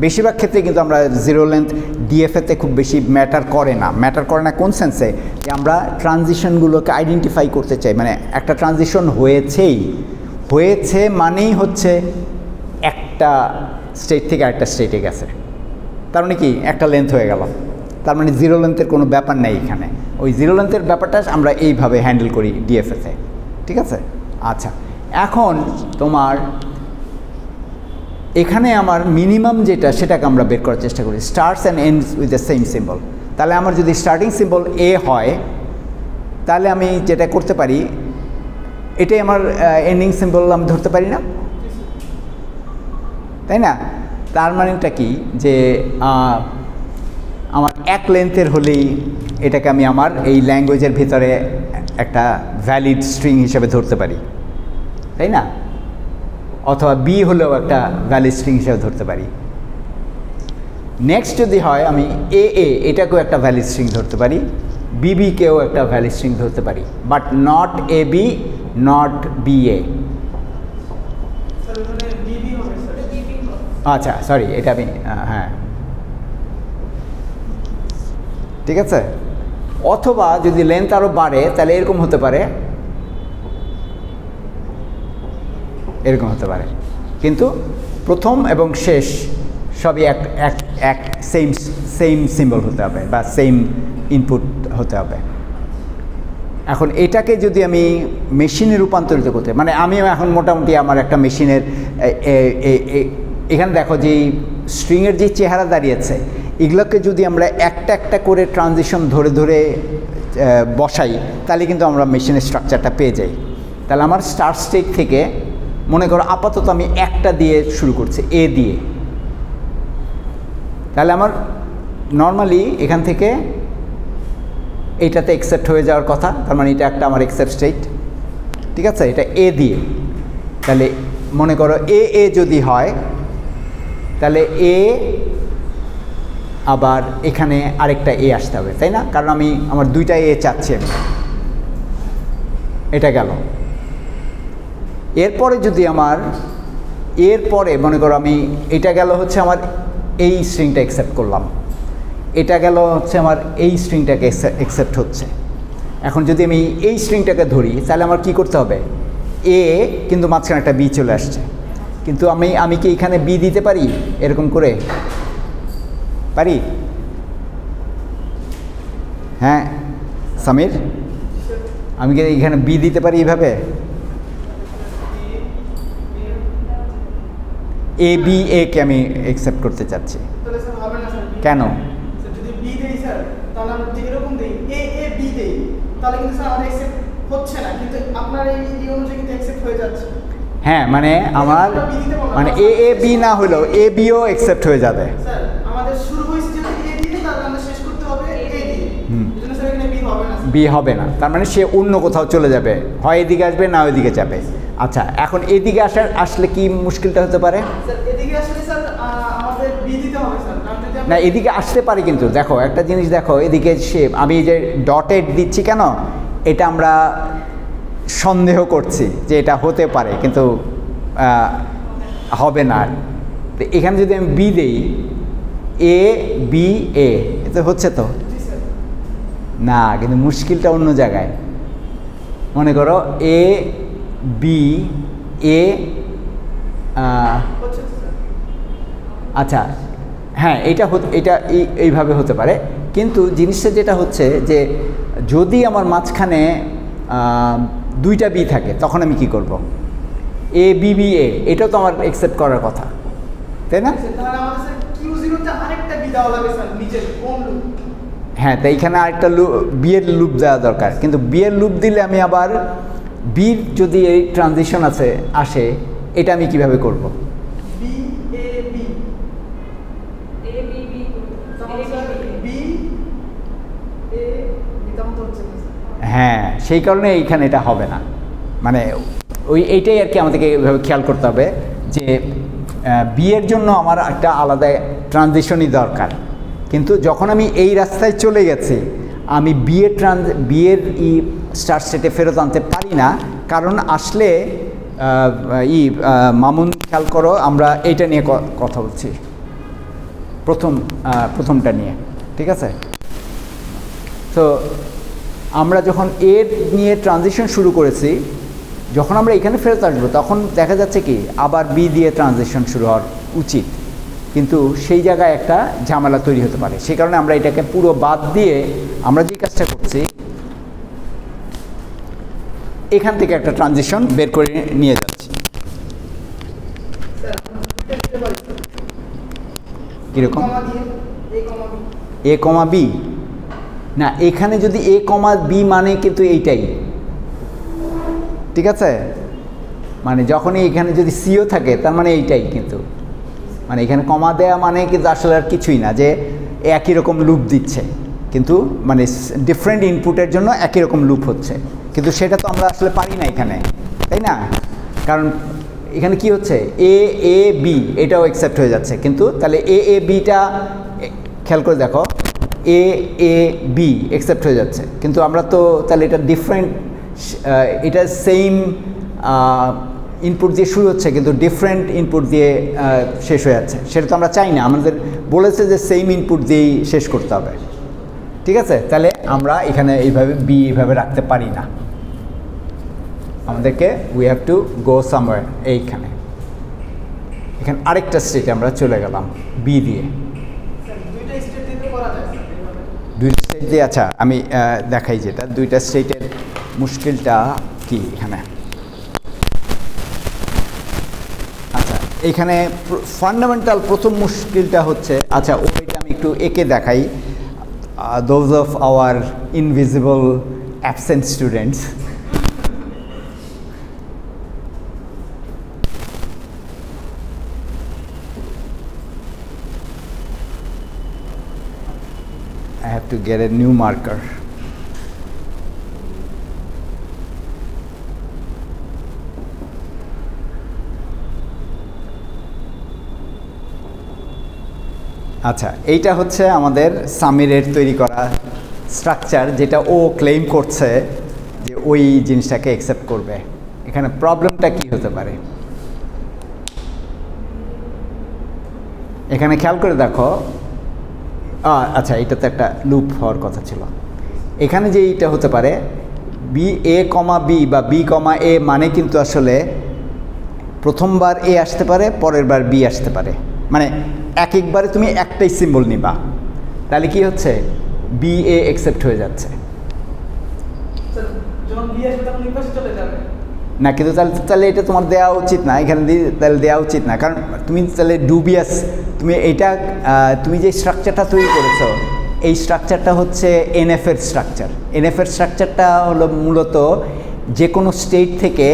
[SPEAKER 1] বেশিরভাগ ক্ষেত্রে কিন্তু আমরা জিরো লেন্থ ডিএফএতে খুব বেশি ম্যাটার করে না কোন সেন্সে, যে আমরা ট্রানজিশনগুলোকে আইডেন্টিফাই করতে চাই। মানে একটা ট্রানজিশন হয়েছে মানেই হচ্ছে একটা স্টেট থেকে আরেকটা স্টেটে গেছে, তার মানে কি একটা লেন্থ হয়ে গেল, তার মানে জিরো লেন্থের কোনো ব্যাপার নেই এখানে। ওই জিরো লেন্থের ব্যাপারটা আমরা এইভাবে হ্যান্ডেল করি ডিএফএতে, ঠিক আছে। আচ্ছা, এখন তোমার এখানে আমার মিনিমাম যেটা সেটাকে আমরা বের করার চেষ্টা করি, starts and ends with the same symbol. তাহলে আমার যদি স্টার্টিং সিম্বল এ হয়, তাহলে আমি যেটা করতে পারি, এটাই আমার এন্ডিং সিম্বল আমি ধরতে পারি না, তাই না? তার মানেটা কি, যে আমার এক লেন্থের হলেই এটাকে আমি আমার এই ল্যাঙ্গুয়েজের ভিতরে একটা ভ্যালিড স্ট্রিং হিসেবে ধরতে পারি, তাই না? অথবা বি হলেও একটা ভ্যালিড স্ট্রিং হিসেবে ধরতে পারি। নেক্সট যদি হয়, আমি এটাকেও একটা ভ্যালিড স্ট্রিং ধরতে পারি, বিবিকেও একটা ভ্যালিড স্ট্রিং ধরতে পারি, but not A B, not B A. আচ্ছা, সরি, এটা আমি হ্যাঁ, ঠিক আছে। অথবা যদি লেন্থ আরও বাড়ে, তাহলে এরকম হতে পারে, এরকম হতে পারে, কিন্তু প্রথম এবং শেষ সবই এক সেম সিম্বল হতে হবে বা সেম ইনপুট হতে হবে। এখন এটাকে যদি আমি মেশিনে রূপান্তরিত করতে, মানে আমি এখন মোটামুটি আমার একটা মেশিনের এখানে দেখো যে স্ট্রিংয়ের যে চেহারা দাঁড়িয়েছে, এগুলোকে যদি আমরা একটা একটা করে ট্রানজিশন ধরে ধরে বসাই, তাহলে কিন্তু আমরা মেশিনের স্ট্রাকচারটা পেয়ে যাই। তাহলে আমার স্টার্ট স্টেট থেকে মনে করো আপাতত আমি একটা দিয়ে শুরু করছি, এ দিয়ে, তাহলে আমার নর্মালি এখান থেকে এইটাতে অ্যাকসেপ্ট হয়ে যাওয়ার কথা, তার মানে এটা একটা আমার অ্যাকসেপ্ট স্টেট, ঠিক আছে। এটা এ দিয়ে, তাহলে মনে করো এ যদি হয়, তাহলে এ আবার এখানে আরেকটা এ আসতে হবে, তাই না? কারণ আমার দুইটা এ চাচ্ছি আমি, এটা গেল। এরপরে যদি এরপরে মনে করো এটা গেল হচ্ছে আমার এই স্ট্রিংটা অ্যাকসেপ্ট করলাম, এটা গেল হচ্ছে আমার এই স্ট্রিংটাকে অ্যাকসেপ্ট হচ্ছে। এখন যদি আমি এই স্ট্রিংটাকে ধরি, তাহলে আমার কি করতে হবে, এ কিন্তু মাঝখানে একটা বি চলে আসছে, কিন্তু আমি কি এখানে বি দিতে পারি এরকম করে? পারি? হ্যাঁ সামির, আমি কি এখানে বি দিতে পারি এইভাবে? এ বি এ কে আমি অ্যাকসেপ্ট করতে চাচ্ছি, কেন?
[SPEAKER 2] যদি বি দেই স্যার, তাহলে আমরা যদি এরকম দেই এ বি দেই, তাহলে কিন্তু স্যার আমাদের অ্যাকসেপ্ট হচ্ছে না, কিন্তু আপনার এই অনুযায়ী কিন্তু অ্যাকসেপ্ট হয়ে যাচ্ছে।
[SPEAKER 1] হ্যাঁ, মানে আমার মানে এ বি না হলেও এ বিও অ্যাকসেপ্ট হয়ে যাবে।
[SPEAKER 2] স্যার আমাদের শুরু হয়েছে যদি এ দিয়ে, তাহলে আমরা শেষ করতে হবে এ দিয়ে। এজন্য স্যার এখানে বি হবে না,
[SPEAKER 1] বি হবে না, তার মানে সে অন্য কোথাও চলে যাবে, হয় এদিকে আসবে না ওইদিকে যাবে। আচ্ছা, এখন এদিকে আসলে কি মুশকিলটা হতে পারে?
[SPEAKER 2] স্যার এদিকে আসলে স্যার আমাদের বি দিতে হবে স্যার,
[SPEAKER 1] না এদিকে আসতে পারে, কিন্তু দেখো একটা জিনিস দেখো, এদিকে আমি যে ডটেড দিচ্ছি কেন, এটা আমরা সন্দেহ করছি যে এটা হতে পারে, কিন্তু হবে না। তো এখানে যদি আমি বি দিই, এ বি এ, এতে হচ্ছে তো না, কিন্তু মুশকিলটা অন্য জায়গায়। মনে করো এ বি এ, আচ্ছা হ্যাঁ, এটা এইভাবে হতে পারে, কিন্তু জিনিসটা যেটা হচ্ছে যে যদি আমার মাঝখানে দুইটা বি থাকে, তখন আমি কি করব? এ বি বি এ, এটাও তো আমার অ্যাকসেপ্ট করার কথা, তাই না? হ্যাঁ, তাই এখানে আরেকটা বিয়ের লুপ দেওয়া দরকার, কিন্তু বিয়ের লুপ দিলে আমি আবার বির যদি এই ট্রানজিশন আসে, এটা আমি কিভাবে করব? হ্যাঁ, সেই কারণে এইখানে এটা হবে না, মানে এইটাই আর কি আমাদেরকে এইভাবে খেয়াল করতে হবে যে বি এর জন্য আমার একটা আলাদা ট্রানজিশনই দরকার, কিন্তু যখন আমি এই রাস্তায় চলে গেছি আমি বি এর স্টার্ট স্টেটে ফেরত আনতে পারি না, কারণ আসলে মামুন খেয়াল করো, আমরা এইটা নিয়ে কথা বলছি, প্রথমটা নিয়ে, ঠিক আছে? তো আমরা যখন এর নিয়ে ট্রানজিশন শুরু করেছি, যখন আমরা এখানে ফেরত আসবো তখন দেখা যাচ্ছে কি আবার বি দিয়ে ট্রানজিশন শুরু হওয়ার উচিত, কিন্তু সেই জায়গায় একটা ঝামেলা তৈরি হতে পারে। সেই কারণে আমরা এটাকে পুরো বাদ দিয়ে আমরা যে কাজটা করছি, এখান থেকে একটা ট্রানজিশন বের করে নিয়ে যাচ্ছি। কীরকম? এ কমা বি না, এখানে যদি এ কমা বি মানে কিন্তু এইটাই, ঠিক আছে? মানে যখনই এখানে যদি সিও থাকে তার মানে এইটাই, কিন্তু মানে এখানে কমা দেয়া মানে কিন্তু আসলে আর কিছুই না, যে একই রকম লুপ দিচ্ছে, কিন্তু মানে ডিফারেন্ট ইনপুটের জন্য একই রকম লুপ হচ্ছে, কিন্তু সেটা তো আমরা আসলে পারি না এখানে, তাই না? কারণ এখানে কি হচ্ছে, এ বি এটাও অ্যাকসেপ্ট হয়ে যাচ্ছে, কিন্তু তাহলে এ বিটা খেয়াল করে দেখো, এ বি অ্যাকসেপ্ট হয়ে যাচ্ছে, কিন্তু আমরা তো তাহলে এটা ডিফারেন্ট, এটা সেম ইনপুট দিয়ে শুরু হচ্ছে কিন্তু ডিফারেন্ট ইনপুট দিয়ে শেষ হয়ে যাচ্ছে, সেটা তো আমরা চাই না, আমাদের বলেছে যে সেম ইনপুট দিয়েই শেষ করতে হবে, ঠিক আছে? তাহলে আমরা এখানে এইভাবে বি এইভাবে রাখতে পারি না, আমাদেরকে we have to go somewhere, এইখানে এখানে আরেকটা স্টেটে আমরা চলে গেলাম বি দিয়ে, দুইটা স্টেট দিয়ে। আচ্ছা, আমি দেখাই যেটা দুইটা স্টেটের মুশকিলটা কি এখানে। আচ্ছা, এখানে ফান্ডামেন্টাল প্রথম মুশকিলটা হচ্ছে, আচ্ছা ওইটা আমি একটু একে দেখাই, those of our invisible absent students. I have to get a new marker. আচ্ছা, এইটা হচ্ছে আমাদের সামিরের তৈরি করা স্ট্রাকচার, যেটা ও ক্লেম করছে যে ওই জিনিসটাকে অ্যাকসেপ্ট করবে। এখানে প্রবলেমটা কি হতে পারে, এখানে খেয়াল করে দেখো। আচ্ছা, এটা তো একটা লুপ হওয়ার কথা ছিল। এখানে যে এইটা হতে পারে বি এ কমা বি বা বি কমা এ, মানে কিন্তু আসলে প্রথমবার এ আসতে পারে, পরের বার বি আসতে পারে, মানে এক একবারে তুমি একটাই সিম্বল নিবা, তাহলে কি হচ্ছে বি এ অ্যাকসেপ্ট হয়ে যাচ্ছে না, কিন্তু তাহলে এটা তোমার দেওয়া উচিত না, এখানে তাহলে দেওয়া উচিত না, কারণ তুমি তাহলে ডুবিয়াস, তুমি এইটা তুমি যে স্ট্রাকচারটা তৈরি করেছো, এই স্ট্রাকচারটা হচ্ছে এনএফ এর স্ট্রাকচার। এনএফ এর স্ট্রাকচারটা হলো মূলত যে কোনো স্টেট থেকে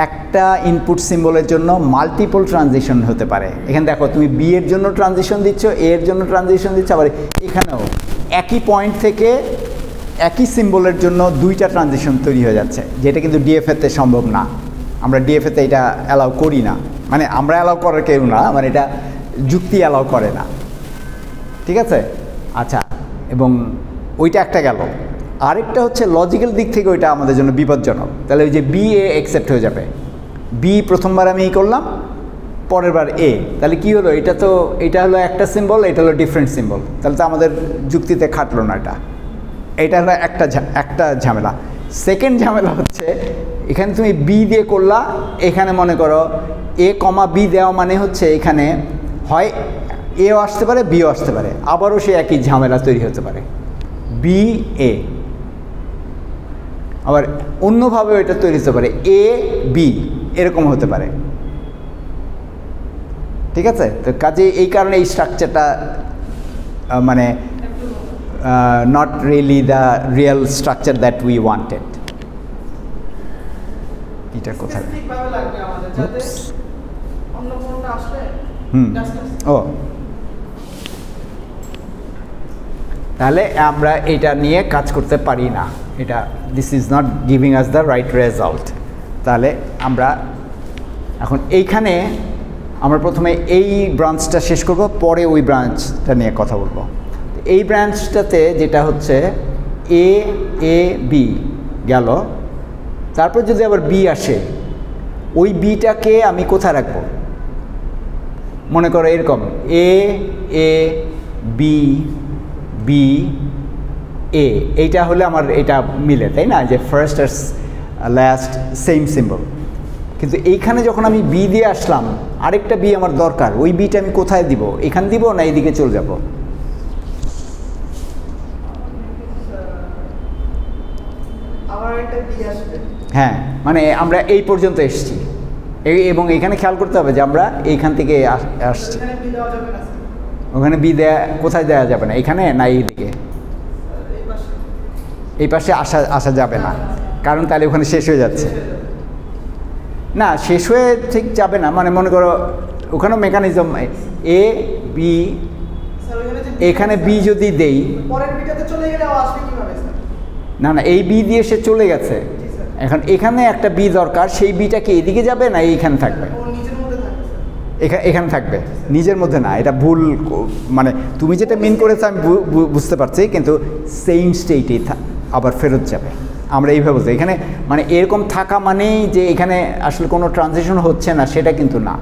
[SPEAKER 1] একটা ইনপুট সিম্বলের জন্য মাল্টিপল ট্রানজিশন হতে পারে। এখানে দেখো, তুমি বি এর জন্য ট্রানজিশন দিচ্ছ, এ এর জন্য ট্রানজিশন দিচ্ছ, আবার এখানেও একই পয়েন্ট থেকে একই সিম্বলের জন্য দুইটা ট্রানজিশন তৈরি হয়ে যাচ্ছে, যেটা কিন্তু ডিএফএতে সম্ভব না। আমরা ডিএফএতে এটা অ্যালাউ করি না, মানে আমরা অ্যালাউ করার কেউ না, মানে এটা যুক্তি অ্যালাউ করে না, ঠিক আছে? আচ্ছা, এবং ওইটা একটা গেল। আরেকটা হচ্ছে লজিক্যাল দিক থেকে ওইটা আমাদের জন্য বিপজ্জনক। তাহলে ওই যে বি এ অ্যাকসেপ্ট হয়ে যাবে, বি প্রথমবার আমি এই করলাম, পরের বার এ, তাহলে কি হলো, এটা হলো একটা সিম্বল, এটা হলো ডিফারেন্ট সিম্বল, তাহলে তো আমাদের যুক্তিতে খাটলো না। এটা হলো একটা ঝামেলা। সেকেন্ড ঝামেলা হচ্ছে, এখানে তুমি বি দিয়ে করলা, এখানে মনে করো এ কমা বি দেওয়া মানে হচ্ছে এখানে হয় এও আসতে পারে, বিও আসতে পারে, আবারও সে একই ঝামেলা তৈরি হতে পারে, বি এ। আবার অন্যভাবেও এটা তৈরি হতে পারে, এ বি এরকম হতে পারে, ঠিক আছে? তো কাজে এই কারণে এই স্ট্রাকচারটা মানে not really the real structure that we wanted. এটা কোথায়? ও, তাহলে আমরা এটা নিয়ে কাজ করতে পারি না, এটা this is not giving us the right result. তাহলে আমরা এখন এইখানে আমরা প্রথমে এই ব্রাঞ্চটা শেষ করব, পরে ওই ব্রাঞ্চটা নিয়ে কথা বলবো। এই ব্রাঞ্চটাতে যেটা হচ্ছে এ এ বি গেল, তারপর যদি আবার বি আসে, ওই বিটাকে আমি কোথায় রাখবো? মনে করো এরকম এ এ বি বি এ, এইটা হলে আমার এটা মিলে, তাই না? যে ফার্স্ট আর লাস্ট সেম সিম্বল। কিন্তু এইখানে যখন আমি বি দিয়ে আসলাম, আরেকটা বি আমার দরকার, ওই বিটা আমি কোথায় দিব? এখানে দিব না এইদিকে চলে যাব? হ্যাঁ, মানে আমরা এই পর্যন্ত এসেছি, এবং এখানে খেয়াল করতে হবে যে আমরা এইখান থেকে আসছি। ওখানে বি দেয়া কোথায় দেওয়া যাবে না? এখানে না এইদিকে? এই পাশে আসা যাবে না, কারণ তাহলে ওখানে শেষ হয়ে যাচ্ছে। না, শেষ হয়ে ঠিক যাবে না, মানে মনে করো ওখানেও মেকানিজম এ বি, এখানে বি যদি দেই, না না এই বি দিয়ে সে চলে গেছে, এখন এখানে একটা বি দরকার, সেই বিটা কি এদিকে যাবে না এইখানে থাকবে? এখানে থাকবে, নিজের মধ্যে না। এটা ভুল, মানে তুমি যেটা মিন করেছো আমি বুঝতে পারছি, কিন্তু সেম স্টেটেই আবার ফেরত যাবে। আমরা এইভাবে বলছি, এখানে মানে এরকম থাকা মানেই যে এখানে আসলে কোনো ট্রানজিশন হচ্ছে না, সেটা কিন্তু না,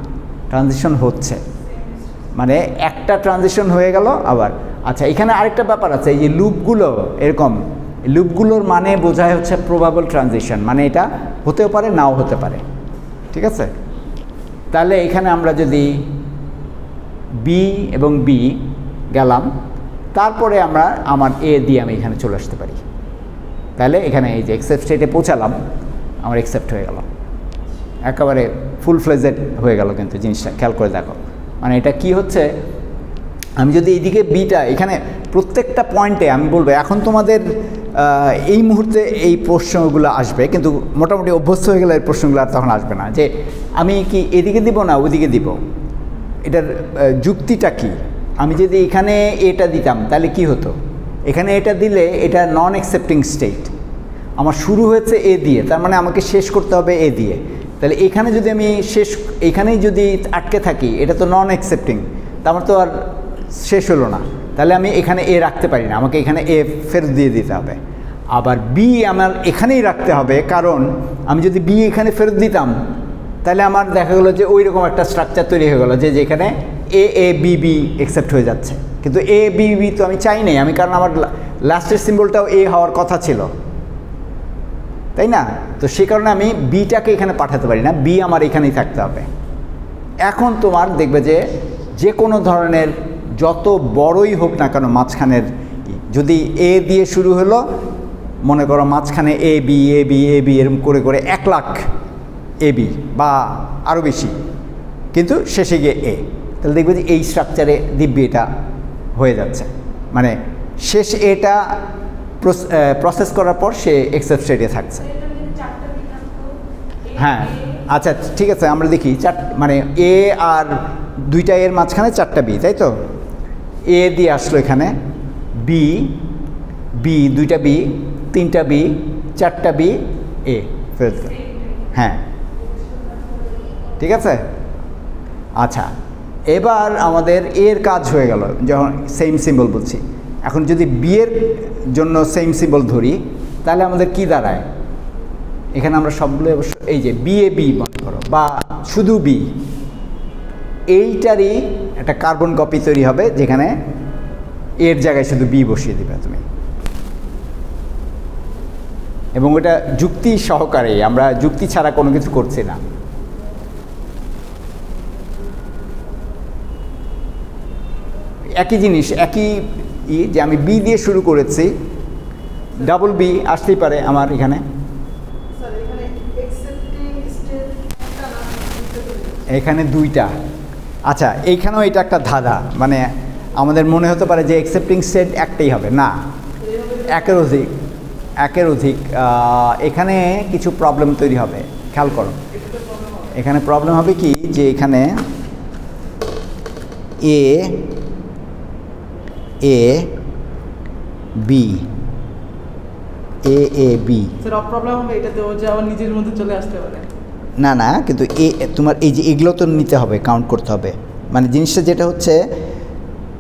[SPEAKER 1] ট্রানজিশন হচ্ছে, মানে একটা ট্রানজিশন হয়ে গেল আবার। আচ্ছা, এখানে আরেকটা ব্যাপার আছে, এই যে লুপগুলো এরকম, লুপগুলোর মানে বোঝায় হচ্ছে প্রবাবল ট্রানজিশন, মানে এটা হতেও পারে নাও হতে পারে, ঠিক আছে? তাহলে এখানে আমরা যদি বি এবং বি গেলাম, তারপরে আমরা আমার এ দিয়ে আমি এখানে চলে আসতে পারি, তাহলে এখানে এই যে অ্যাকসেপ্ট স্টেটে পৌঁছালাম, আমার অ্যাকসেপ্ট হয়ে গেল, একেবারে ফুল ফ্লেজেড হয়ে গেল। কিন্তু জিনিসটা খেয়াল করে দেখো, মানে এটা কি হচ্ছে, আমি যদি এইদিকে বিটা, এখানে প্রত্যেকটা পয়েন্টে আমি বলবো, এখন তোমাদের এই মুহূর্তে এই প্রশ্নগুলো আসবে, কিন্তু মোটামুটি অভ্যস্ত হয়ে গেলে এই প্রশ্নগুলো আর তখন আসবে না, যে আমি কি এদিকে দিব না ওদিকে দিব, এটার যুক্তিটা কি? আমি যদি এখানে এটা দিতাম তাহলে কি হতো? এখানে এটা দিলে এটা নন অ্যাকসেপ্টিং স্টেট, আমার শুরু হয়েছে এ দিয়ে, তার মানে আমাকে শেষ করতে হবে এ দিয়ে। তাহলে এখানে যদি আমি এখানেই যদি আটকে থাকি, এটা তো নন অ্যাকসেপ্টিং, তা আমার তো আর শেষ হলো না, তাহলে আমি এখানে এ রাখতে পারি না, আমাকে এখানে এ ফেরত দিয়ে দিতে হবে। আবার বি আমার এখানেই রাখতে হবে, কারণ আমি যদি বি এখানে ফেরত দিতাম, তাহলে আমার দেখা গেলো যে ওই রকম একটা স্ট্রাকচার তৈরি হয়ে গেলো, যে যেখানে এ এ বি বি অ্যাকসেপ্ট হয়ে যাচ্ছে, কিন্তু এ বি বি তো আমি চাই নাই, আমি, কারণ আমার লাস্টের সিম্বলটাও এ হওয়ার কথা ছিল, তাই না? তো সেই কারণে আমি বিটাকে এখানে পাঠাতে পারি না, বি আমার এখানেই থাকতে হবে। এখন তোমার দেখবে যে কোনো ধরনের যত বড়ই হোক না কেন মাঝখানের, যদি এ দিয়ে শুরু হলো, মনে করো মাঝখানে A B A B A B এরকম করে করে 1 লাখ এ বি বা আরও বেশি, কিন্তু শেষে গিয়ে এ, তাহলে দেখবে যে এই স্ট্রাকচারে দিব্যি এটা হয়ে যাচ্ছে, মানে শেষ এটা প্রসেস করার পর সে অ্যাকসেপ্ট স্টেটে থাকছে। হ্যাঁ, আচ্ছা ঠিক আছে, আমরা দেখি মানে এ আর দুইটা এর মাঝখানে 4টা বি, তাই তো? এ দিয়ে আসলো এখানে, বি বি 2টা বি 3টা বি 4টা বি এ ফেরত, হ্যাঁ ঠিক আছে। আচ্ছা, এবার আমাদের এর কাজ হয়ে গেল, যখন সেম সিম্বল বলছি। এখন যদি বি এর জন্য সেম সিম্বল ধরি, তাহলে আমাদের কি দাঁড়ায়? এখানে আমরা সবগুলো অবশ্য এই যে বি এ বি মনে করো, বা শুধু বি, এইটারই একটা কার্বন কপি তৈরি হবে, যেখানে এর জায়গায় শুধু বি বসিয়ে দিবে তুমি, এবং ওটা যুক্তি সহকারে, আমরা যুক্তি ছাড়া কোনো কিছু করছি না। একই জিনিস, একই যে আমি বি দিয়ে শুরু করেছি, ডাবল বি আসতেই পারে আমার এখানে, এখানে 2টা। আচ্ছা, এইখানেও এটা একটা ধাঁধা, মানে আমাদের মনে হতে পারে যে অ্যাকসেপ্টিং স্টেট একটাই হবে, না, একের অধিক। এখানে কিছু প্রবলেম তৈরি হবে, খেয়াল করো। এখানে প্রবলেম হবে কি, যে এখানে এ A B A A B.
[SPEAKER 2] Sir problem হবে এটাতে, ও যে আবার নিজের মধ্যে চলে আসতে পারে।
[SPEAKER 1] না না, কিন্তু তোমার এই যে এগুলো তো নিতে হবে, কাউন্ট করতে হবে। মানে জিনিসটা যেটা হচ্ছে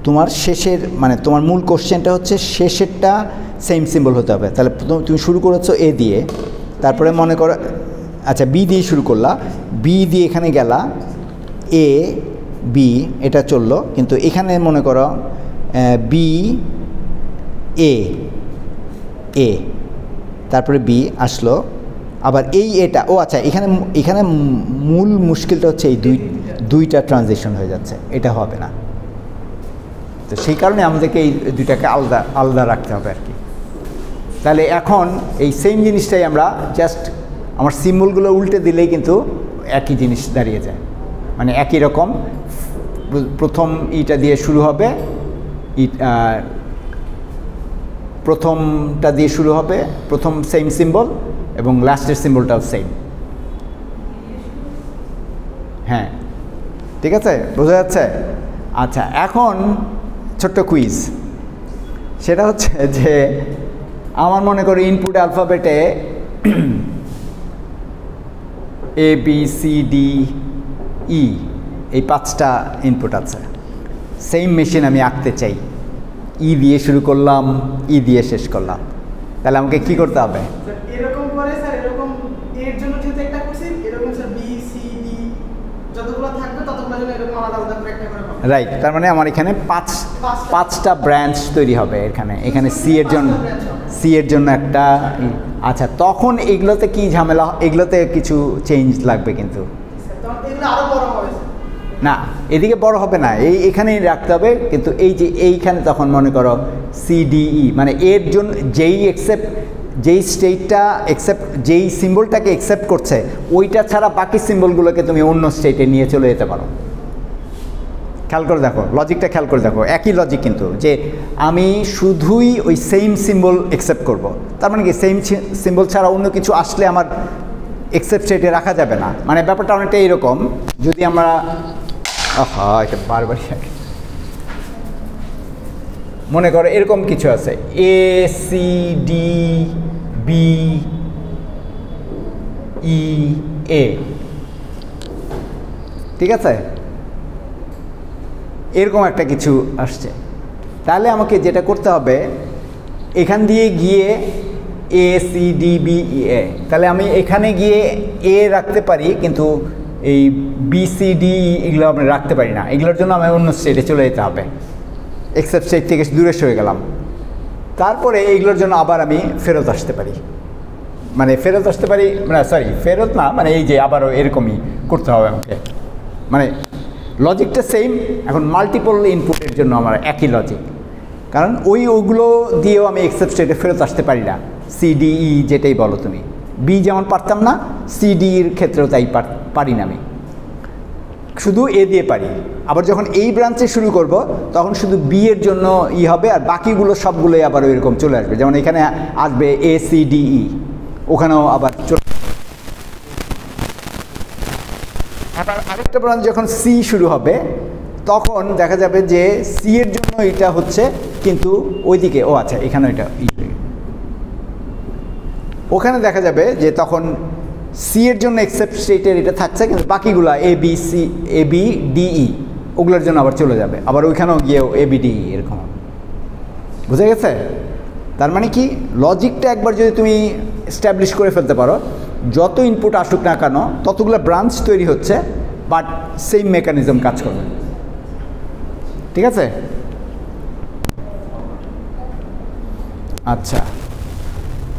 [SPEAKER 1] তোমার শেষের, মানে তোমার মূল কোশ্চেনটা হচ্ছে শেষেরটা সেম সিম্বল হতে হবে। তাহলে তুমি শুরু করেছো এ দিয়ে, তারপরে মনে করো আচ্ছা বি দিয়ে শুরু করলা, বি দিয়ে এখানে গেলা, এ বি এটা চললো, কিন্তু এখানে মনে করো বি এ এ, তারপরে বি আসলো, আবার এই এটা, ও আচ্ছা এখানে এখানে মূল মুশকিলটা হচ্ছে এই দুইটা ট্রানজিশন হয়ে যাচ্ছে, এটা হবে না। তো সেই কারণে আমাদেরকে এই দুইটাকে আলাদা আলাদা রাখতে হবে আর কি। তাহলে এখন এই সেম জিনিসটাই আমরা জাস্ট আমার সিম্বলগুলো উল্টে দিলেই কিন্তু একই জিনিস দাঁড়িয়ে যায়, মানে একই রকম। প্রথম ইটা দিয়ে শুরু হবে, প্রথমটা দিয়ে শুরু হবে, প্রথম সেম সিম্বল এবং লাস্টের সিম্বলটাও সেম। হ্যাঁ ঠিক আছে, বোঝা যাচ্ছে? আচ্ছা এখন ছোট্ট কুইজ, সেটা হচ্ছে যে আমার মনে করি input অ্যালফাবেটে A B C D E এই 5টা ইনপুট আছে। সেম মেশিন আমি আঁকতে চাই, ই দিয়ে শুরু করলাম, ই দিয়ে শেষ করলাম, তাহলে আমাকে কি করতে হবে?
[SPEAKER 2] এরকম করে স্যার, এরকম এর জন্য যেহেতু একটা করছি, এরকম স্যার বি সি ডি যতগুলো থাকবে ততগুলো জন্য এরকম আলাদা আলাদা করে একটা করে হবে।
[SPEAKER 1] রাইট, তার মানে আমার এখানে 5টা ব্রাঞ্চ তৈরি হবে এখানে সি এর জন্য একটা। আচ্ছা তখন এগুলোতে কি ঝামেলা, এগুলোতে কিছু চেঞ্জ লাগবে কিন্তু
[SPEAKER 2] এগুলো আরো বড় হবে
[SPEAKER 1] না, এদিকে বড় হবে না, এখানেই রাখতে হবে। কিন্তু এই যে এইখানে তখন মনে করো সিডিই, মানে এর জন্য যেই স্টেটটা যেই সিম্বলটাকে অ্যাকসেপ্ট করছে ওইটা ছাড়া বাকি সিম্বলগুলোকে তুমি অন্য স্টেটে নিয়ে চলে যেতে পারো। খেয়াল করে দেখো, লজিকটা খেয়াল করে দেখো, একই লজিক কিন্তু, যে আমি শুধুই ওই সেম সিম্বল অ্যাকসেপ্ট করব, তার মানে কি সেম সিম্বল ছাড়া অন্য কিছু আসলে আমার অ্যাকসেপ্ট স্টেটে রাখা যাবে না। মানে ব্যাপারটা অনেকটা এইরকম, যদি আমরা এটা বারবারই আগে মনে করো এরকম কিছু আছে, A C D B E A, ঠিক আছে, এরকম একটা কিছু আসছে। তাহলে আমাকে যেটা করতে হবে, এখান দিয়ে গিয়ে A C D B E A, তাহলে আমি এখানে গিয়ে এ রাখতে পারি, কিন্তু এই বি সি ডি এগুলো আমি রাখতে পারি না। এগুলোর জন্য আমি অন্য স্টেটে চলে যেতে হবে, এক্সেপ্ট স্টেট থেকে দূরে সরে গেলাম। তারপরে এইগুলোর জন্য আবার আমি ফেরত আসতে পারি, মানে ফেরত আসতে পারি, মানে সরি ফেরত না, মানে এই যে আবারও এরকমই করতে হবে আমাকে, মানে লজিকটা সেম। এখন মাল্টিপল ইনপুটের জন্য আমার একই লজিক, কারণ ওগুলো দিয়েও আমি এক্সেপ্ট স্টেটে ফেরত আসতে পারি না। সিডিই যেটাই বলো তুমি, বি যেমন পারতাম না, সিডির ক্ষেত্রেও তাই পারি না, আমি শুধু এ দিয়ে পারি। আবার যখন এই ব্রাঞ্চে শুরু করব তখন শুধু বি এর জন্য হবে, আর বাকিগুলো সবগুলোই আবার ওইরকম চলে আসবে। যেমন এখানে আসবে এ সি ডি ই, ওখানেও আবার আবার আরেকটা ব্রাঞ্চ যখন সি শুরু হবে তখন দেখা যাবে যে সি এর জন্য এটা হচ্ছে, কিন্তু ওইদিকে আচ্ছা এখানে এটা ওখানে দেখা যাবে যে তখন সি এর জন্য এক্সেপ্ট স্টেটের এটা থাকছে, কিন্তু বাকিগুলা A B C A B DE ওগুলোর জন্য আবার চলে যাবে, আবার ওইখানেও গিয়েও এ বি ডিই এরকম। বুঝে গেছে? তার মানে কি, লজিকটা একবার যদি তুমি এস্টাবলিশ করে ফেলতে পারো, যত ইনপুট আসুক না কেন ততগুলো ব্রাঞ্চ তৈরি হচ্ছে, বাট সেম মেকানিজম কাজ করবে। ঠিক আছে? আচ্ছা,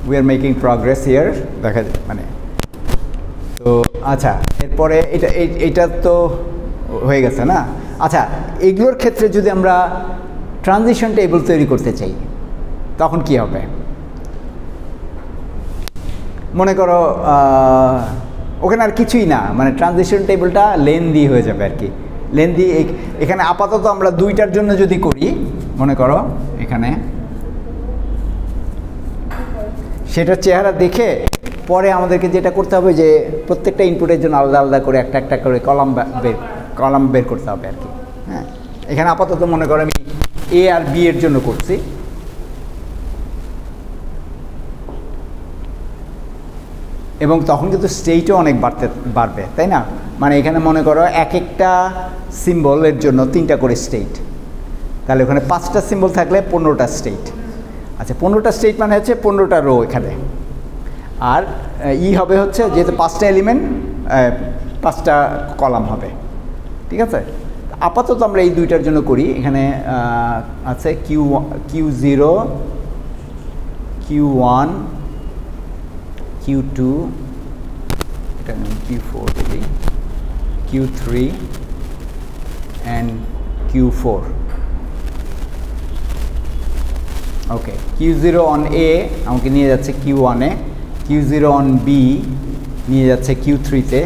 [SPEAKER 1] we are making progress here, দেখা যায় মানে। তো আচ্ছা, এরপরে এটা তো হয়ে গেছে না? আচ্ছা, এগুলোর ক্ষেত্রে যদি আমরা ট্রানজিশন টেবিল তৈরি করতে চাই তখন কি হবে? মনে করো ওখানে আর কিছুই না, মানে ট্রানজিশন টেবিলটা লেন্দি হয়ে যাবে আর কি। লেন্দি এখানে আপাতত আমরা দুইটার জন্য যদি করি, মনে করো এখানে সেটার চেহারা দেখে পরে আমাদেরকে যেটা করতে হবে যে প্রত্যেকটা ইনপুটের জন্য আলাদা আলাদা করে একটা একটা করে কলাম বের করতে হবে আর কি। হ্যাঁ, এখানে আপাতত মনে করো আমি এ আর বি এর জন্য করছি। এবং তখন কিন্তু স্টেটও অনেক বাড়বে, তাই না? মানে এখানে মনে করো এক একটা সিম্বলের জন্য 3টা করে স্টেট, তাহলে ওখানে 5টা সিম্বল থাকলে 15টা স্টেট। আচ্ছা, 15টা স্টেট মানে হচ্ছে 15টা রো এখানে। আর হবে হচ্ছে যেহেতু 5টা এলিমেন্ট, 5টা কলাম হবে, ঠিক আছে? আপাতত আমরা এই দুইটার জন্য করি। এখানে আছে Q0, Q1, Q2, এটা Q4 দিই, Q3 and Q4। Okay, Q0 on A আমাকে নিয়ে যাচ্ছে Q1 A, Q0 on B নিয়ে যাচ্ছে Q3-তে,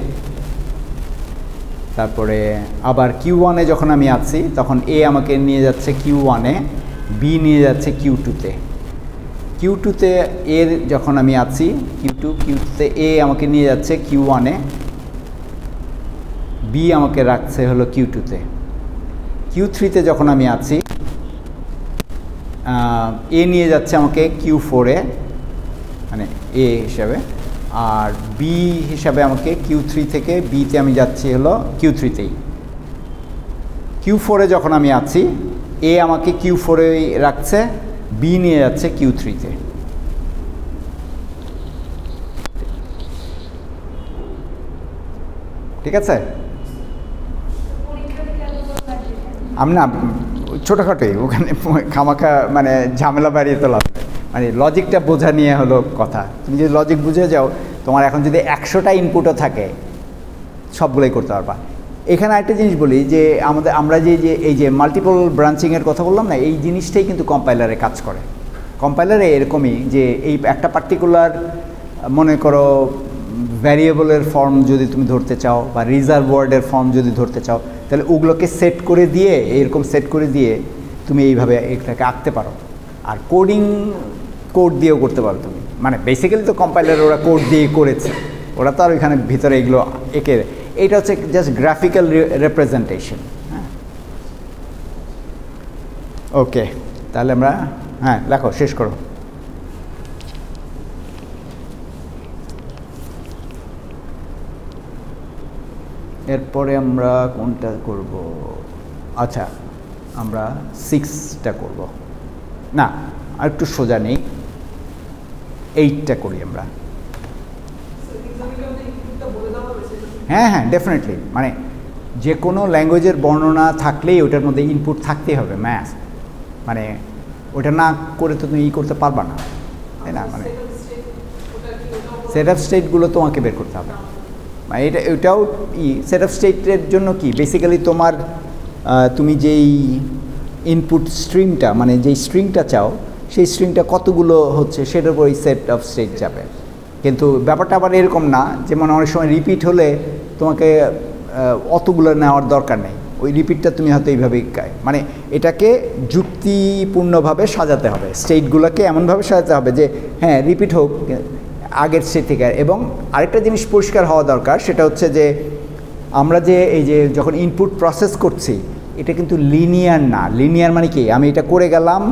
[SPEAKER 1] তারপরে আবার Q1 এ যখন আমি আছি তখন A আমাকে নিয়ে যাচ্ছে Q1 এ, B নিয়ে যাচ্ছে Q2-তে। Q2-তে এর যখন আমি আছি Q2-তে A আমাকে নিয়ে যাচ্ছে Q1 এ, B আমাকে রাখছে হলো Q2-তে। Q3-তে যখন আমি আছি A নিয়ে যাচ্ছে আমাকে Q4 এ, মানে A হিসাবে, আর B হিসাবে আমাকে Q3 থেকে B-তে আমি যাচ্ছি হলো Q3-তেই। Q4 এ যখন আমি আছি A আমাকে Q4 এ রাখছে, B নিয়ে যাচ্ছে Q3-তে। ঠিক আছে? আমি না ছোটোখাটোই, ওখানে খামাখা মানে ঝামেলা বাড়িয়ে তো লাভ, মানে লজিকটা বোঝা নিয়ে হলো কথা। তুমি যদি লজিক বুঝে যাও, তোমার এখন যদি 100টা ইনপুটও থাকে সবগুলোই করতে পারবা। এখানে একটা জিনিস বলি যে আমরা যে এই যে মাল্টিপল ব্রাঞ্চিংয়ের কথা বললাম না, এই জিনিসটাই কিন্তু কম্পাইলারে কাজ করে। কম্পাইলারে এরকমই যে এই একটা পার্টিকুলার মনে করো ভ্যারিয়েবলের ফর্ম যদি তুমি ধরতে চাও বা রিজার্ভ ওয়ার্ডের ফর্ম যদি ধরতে চাও, তাহলে ওগুলোকে সেট করে দিয়ে, এরকম সেট করে দিয়ে তুমি এইভাবে এটাকে আঁকতে পারো। আর কোড দিয়েও করতে পারো তুমি, মানে বেসিক্যালি তো কম্পাইলার ওরা কোড দিয়ে করেছে, ওরা তো আর ওইখানে ভিতরে এগুলো এঁকে, এটা হচ্ছে জাস্ট গ্রাফিক্যাল রিপ্রেজেন্টেশন। হ্যাঁ, ওকে, তাহলে আমরা লেখো, শেষ করো। এরপরে আমরা কোনটা করব? আচ্ছা, আমরা 6টা করব না, আর একটু সোজা নেই, 8টা করি আমরা। হ্যাঁ, ডেফিনেটলি, মানে যে কোনো ল্যাঙ্গুয়েজের বর্ণনা থাকলেই ওটার মধ্যে ইনপুট থাকতেই হবে, ম্যাথ, মানে ওটা না করে তো তুমি করতে পারবা না, তাই না? মানে সেট আপ স্টেটগুলো তোমাকে বের করতে হবে। মানে এটাও সেট আপ স্টেটের জন্য কি বেসিক্যালি তোমার তুমি যেই ইনপুট স্ট্রিংটা, মানে যেই স্ট্রিংটা চাও, সেই স্ট্রিংটা কতগুলো হচ্ছে সেটার উপর সেট অফ স্টেট যাবে। কিন্তু ব্যাপারটা আবার এরকম না, যেমন অনেক সময় রিপিট হলে তোমাকে অতগুলো নেওয়ার দরকার নেই, ওই রিপিটটা তুমি হয়তো এইভাবেই মানে এটাকে যুক্তিপূর্ণভাবে সাজাতে হবে, স্টেটগুলোকে এমনভাবে সাজাতে হবে যে হ্যাঁ রিপিট হোক আগের স্টেট থেকে। এবং আরেকটা জিনিস পরিষ্কার হওয়া দরকার, সেটা হচ্ছে যে আমরা যে এই যে যখন ইনপুট প্রসেস করছি, এটা কিন্তু লিনিয়ার না। লিনিয়ার মানে কি, আমি এটা করে গেলাম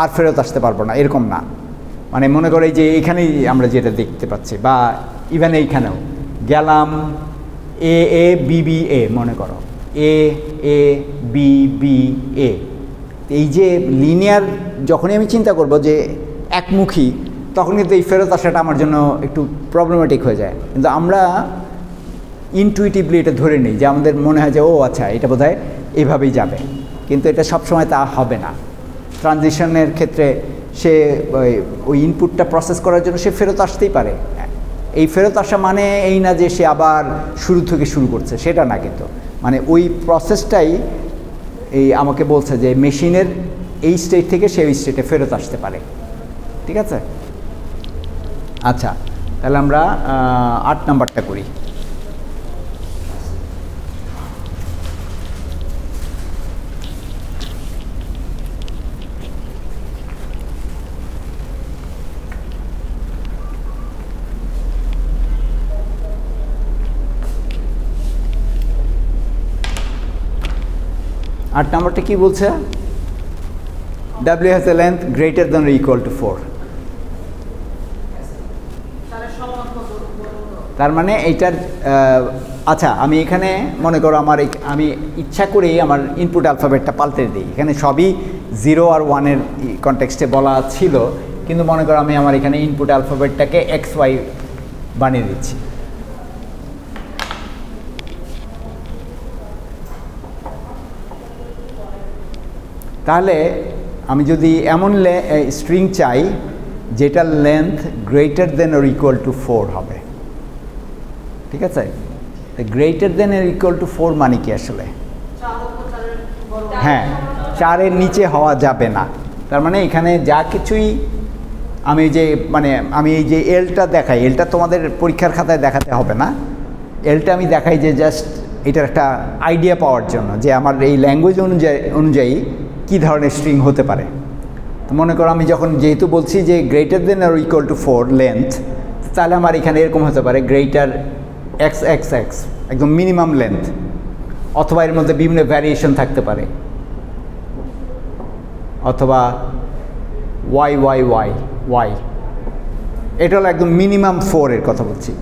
[SPEAKER 1] আর ফেরত আসতে পারবো না, এরকম না। মানে মনে করো যে এইখানেই আমরা যেটা দেখতে পাচ্ছি, বা ইভেন এইখানেও গেলাম এ বি বি এ, মনে করো এ বি বি এ। এই যে লিনিয়ার যখনই আমি চিন্তা করব যে একমুখী, তখন কিন্তু এই ফেরত আসাটা আমার জন্য একটু প্রবলেমেটিক হয়ে যায়। কিন্তু আমরা ইনটুইটিভলি এটা ধরে নিই, যে আমাদের মনে হয় যে ও আচ্ছা এটা বোধহয় এইভাবেই যাবে, কিন্তু এটা সবসময় তা হবে না। ট্রানজিশনের ক্ষেত্রে সে ওই ইনপুটটা প্রসেস করার জন্য সে ফেরত আসতেই পারে। এই ফেরত আসা মানে এই না যে সে আবার শুরু থেকে শুরু করছে, সেটা না, কিন্তু মানে ওই প্রসেসটাই এই আমাকে বলছে যে মেশিনের এই স্টেট থেকে সে ওই স্টেটে ফেরত আসতে পারে। ঠিক আছে? আচ্ছা, তাহলে আমরা 8 নাম্বারটা করি। आठ नम्बरটা কি বলছে? W has a length greater than or equal to 4। তার মানে এইটার আচ্ছা আমি এখানে মনে করো আমি ইচ্ছা করেই আমার ইনপুট অ্যালফাবেটটা পাল্টে দিই, এখানে সবই 0 আর 1-এর কনটেক্সটে বলা ছিল, কিন্তু মনে করো আমি আমার এখানে ইনপুট অ্যালফাবেটটাকে XY বানিয়ে দিচ্ছি। তাহলে আমি যদি এমন স্ট্রিং চাই যেটার length greater than or equal to 4 হবে, ঠিক আছে? Greater than or equal to 4 মানে কি আসলে? হ্যাঁ, 4-এর নিচে হওয়া যাবে না। তার মানে এখানে যা কিছুই আমি এই যে এলটা দেখাই, এলটা তোমাদের পরীক্ষার খাতায় দেখাতে হবে না, এলটা আমি দেখাই যে জাস্ট এটার একটা আইডিয়া পাওয়ার জন্য যে আমার এই ল্যাঙ্গুয়েজ অনুযায়ী কী ধরনের স্ট্রিং হতে পারে। তো মনে করো আমি যখন যেহেতু বলছি যে greater than or equal to 4 length, তাহলে আমার এখানে এরকম হতে পারে গ্রেটার XXX, একদম মিনিমাম লেন্থ, অথবা এর মধ্যে বিভিন্ন ভ্যারিয়েশন থাকতে পারে, অথবা YYY, এটা হলো একদম মিনিমাম 4-এর কথা বলছি।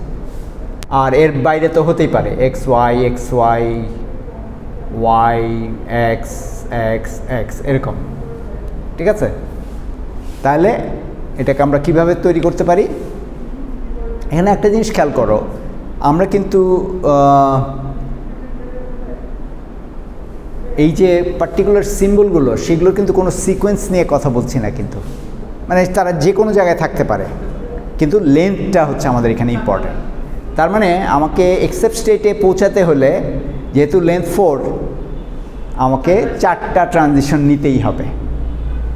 [SPEAKER 1] আর এর বাইরে তো হতেই পারে XY XY Y X X X এরকম, ঠিক আছে? তাহলে এটাকে আমরা কিভাবে তৈরি করতে পারি? এখানে একটা জিনিস খেয়াল করো, আমরা কিন্তু এই যে পার্টিকুলার সিম্বলগুলো সেগুলোর কিন্তু কোনো সিকোয়েন্স নিয়ে কথা বলছি না, কিন্তু মানে তারা যে কোনো জায়গায় থাকতে পারে, কিন্তু লেন্থটা হচ্ছে আমাদের এখানে ইম্পর্ট্যান্ট। তার মানে আমাকে এক্সেপ্ট স্টেটে পৌঁছাতে হলে যেহেতু লেন্থ 4, আমাকে 4টা ট্রানজিশন নিতেই হবে,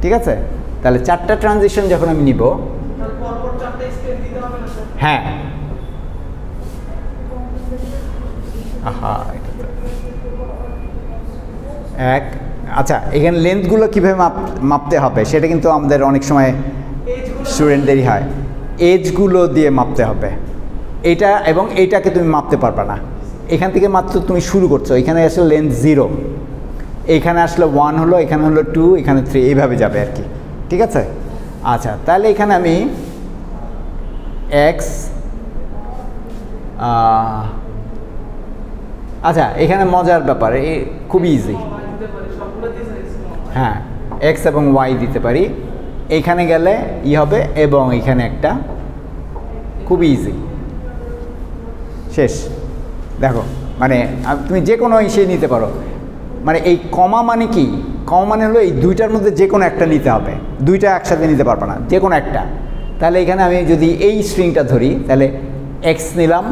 [SPEAKER 1] ঠিক আছে? তাহলে 4টা ট্রানজিশন যখন আমি নিব, হ্যাঁ আচ্ছা এখানে লেন্থগুলো কীভাবে মাপতে হবে সেটা কিন্তু আমাদের অনেক সময় স্টুডেন্টদেরই হয়, এজগুলো দিয়ে মাপতে হবে। এটা এবং এইটাকে তুমি মাপতে পারবে না, এখান থেকে মাত্র তুমি শুরু করছো, এখানে আসলে লেন্থ 0, এইখানে আসলে 1 হলো, এখানে হলো 2, এখানে 3, এইভাবে যাবে আর কি, ঠিক আছে? আচ্ছা তাহলে এখানে আমি X, আচ্ছা এখানে মজার ব্যাপার, খুবই ইজি, হ্যাঁ X এবং Y দিতে পারি, এইখানে গেলে হবে এবং এখানে একটা, খুবই ইজি, শেষ। দেখো মানে তুমি যে কোনো ইসে নিতে পারো, মানে এই কমা মানে কি? কমা মানে হলো এই দুইটার মধ্যে যে কোনো একটা নিতে হবে, দুইটা একসাথে নিতে পারবে না, যে কোনো একটা। তাহলে এখানে আমি যদি এই স্ট্রিংটা ধরি, তাহলে X নিলাম,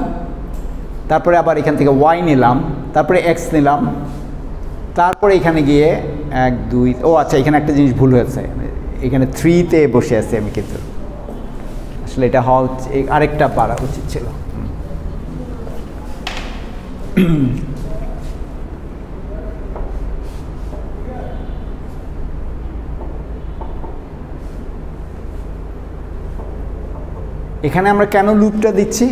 [SPEAKER 1] তারপরে আবার এখান থেকে Y নিলাম, তারপরে X নিলাম, তারপরে এখানে গিয়ে 1 2, ও আচ্ছা এখানে একটা জিনিস ভুল হয়েছে, এখানে 3-তে বসে আছি আমি, কিন্তু আসলে এটা হওয়া আরেকটা পারা উচিত ছিল। এখানে আমরা কেন লুপটা দিচ্ছি?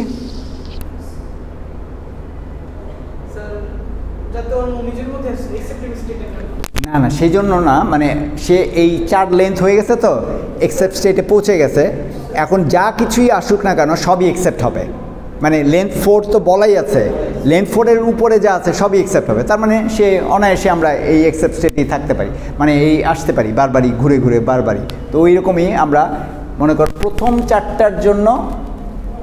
[SPEAKER 1] না না সেই জন্য না, মানে সে এই 4 লেন্থ হয়ে গেছে তো, এক্সেপ্ট স্টেটে পৌঁছে গেছে, এখন যা কিছুই আসুক না কেন সবই অ্যাকসেপ্ট হবে। মানে লেন্থ 4 তো বলাই আছে, লেন্থ 4-এর উপরে যা আছে সবই অ্যাকসেপ্ট হবে। তার মানে সে অনায়াসে আমরা এই অ্যাকসেপ্ট স্টেটেই থাকতে পারি, মানে এই আসতে পারি বারবারই, ঘুরে ঘুরে বারবারই। তো ওই রকমই আমরা মনে করো প্রথম 4টার জন্য,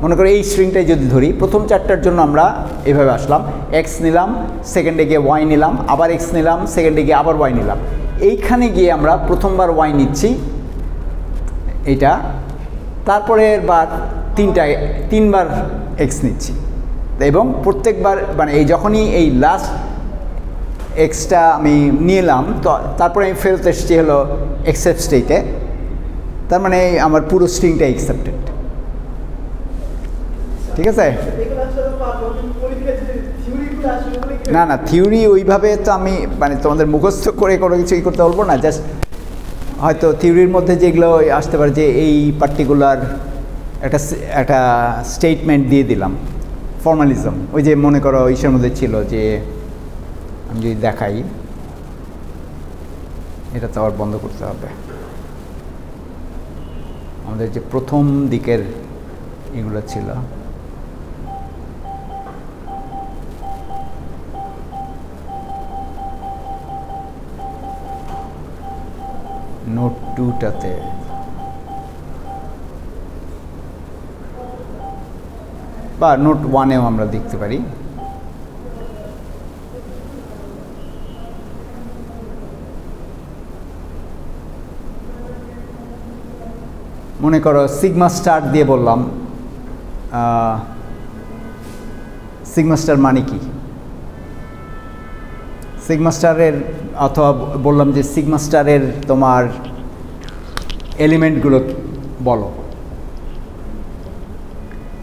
[SPEAKER 1] মনে করো এই স্ট্রিংটাই যদি ধরি, প্রথম 4টার জন্য আমরা এভাবে আসলাম, X নিলাম, সেকেন্ডে গিয়ে Y নিলাম, আবার X নিলাম, সেকেন্ডে গিয়ে আবার Y নিলাম, এইখানে গিয়ে আমরা প্রথমবার Y নিচ্ছি এটা, তারপরে বার 3বার X নিচ্ছি, এবং প্রত্যেকবার মানে এই যখনই এই লাস্ট Xটা আমি নিলাম, তো তারপরে আমি ফেরত এসেছি হলো অ্যাকসেপ্ট স্টেটে, তার মানে আমার পুরো স্ট্রিংটা অ্যাকসেপ্টেড, ঠিক আছে? না না থিওরি ওইভাবে তো আমি মানে তোমাদের মুখস্থ করে কোনো কিছুই করতে বলবো না, জাস্ট হয়তো থিওরির মধ্যে যেগুলো আসতে পারে যে এই পার্টিকুলার একটা স্টেটমেন্ট দিয়ে দিলাম, ফর্মালিজম, ওই যে মনে করো ইসের মধ্যে ছিল যে, আমি যদি দেখাই, এটা তো আবার বন্ধ করতে হবে, আমাদের যে প্রথম দিকের এগুলো ছিল। নোট 2টাতে বা নোট 1এও আমরা দেখতে পারি। মনে করো সিগমা স্টার দিয়ে বললাম, সিগমা স্টার মানে কি? সিগমা স্টারের অথবা বললাম যে সিগমা স্টারের তোমার এলিমেন্টগুলো বলো।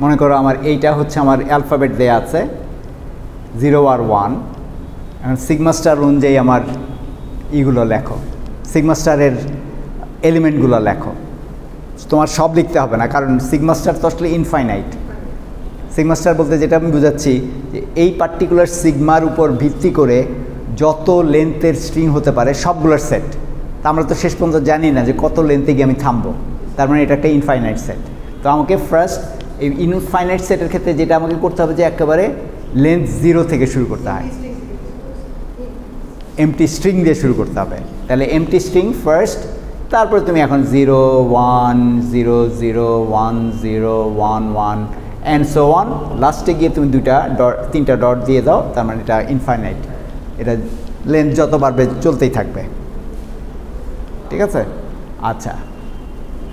[SPEAKER 1] মনে করো আমার এইটা হচ্ছে আমার অ্যালফাবেট দেয়া আছে 0 আর 1, এখন সিগমা স্টার অনুযায়ী আমার ইগুলো লেখো, সিগমা স্টারের এলিমেন্টগুলো লেখো। তোমার সব লিখতে হবে না, কারণ সিগমা স্টার তো আসলে ইনফাইনাইট। সিগমা স্টার বলতে যেটা আমি বুঝাচ্ছি যে এই পার্টিকুলার সিগমার উপর ভিত্তি করে যত লেন্থের স্ট্রিং হতে পারে সবগুলোর সেট। তা আমরা তো শেষ পর্যন্ত জানি না যে কত লেন্থে গিয়ে আমি থামবো, তার মানে এটা একটা ইনফাইনাইট সেট। তো আমাকে ফার্স্ট এই ইনফাইনাইট সেটের ক্ষেত্রে যেটা আমাকে করতে হবে যে একেবারে লেন্থ 0 থেকে শুরু করতে হয়, এমটি স্ট্রিং দিয়ে শুরু করতে হবে। তাহলে এমটি স্ট্রিং ফার্স্ট, তারপরে তুমি এখন 0 1 0 0 1 0 1 1 অ্যান্ড সো ওয়ান, লাস্টে গিয়ে তুমি 3টা ডট দিয়ে দাও, তার মানে এটা ইনফাইনাইট, এটা লেন্থ যত বাড়বে চলতেই থাকবে। ঠিক আছে? আচ্ছা,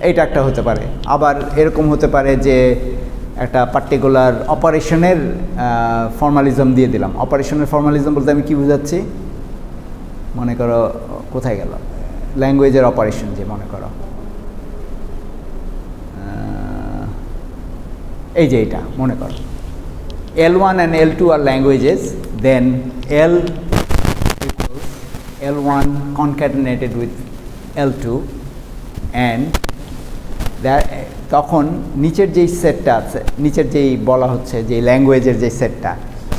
[SPEAKER 1] এইটা একটা হতে পারে। আবার এরকম হতে পারে যে একটা পার্টিকুলার অপারেশনের ফর্মালিজম দিয়ে দিলাম। অপারেশনের ফর্মালিজম বলতে আমি কি বুঝাচ্ছি? মনে করো কোথায় গেল ল্যাঙ্গুয়েজের অপারেশন, যে মনে করো এই যে এটা মনে করো L1 and L2 are languages, then L equals L1 concatenated with L2 and তখন নিচের যেই সেটটা আছে, নিচের যেই বলা হচ্ছে যে ল্যাঙ্গুয়েজের যে সেটটা,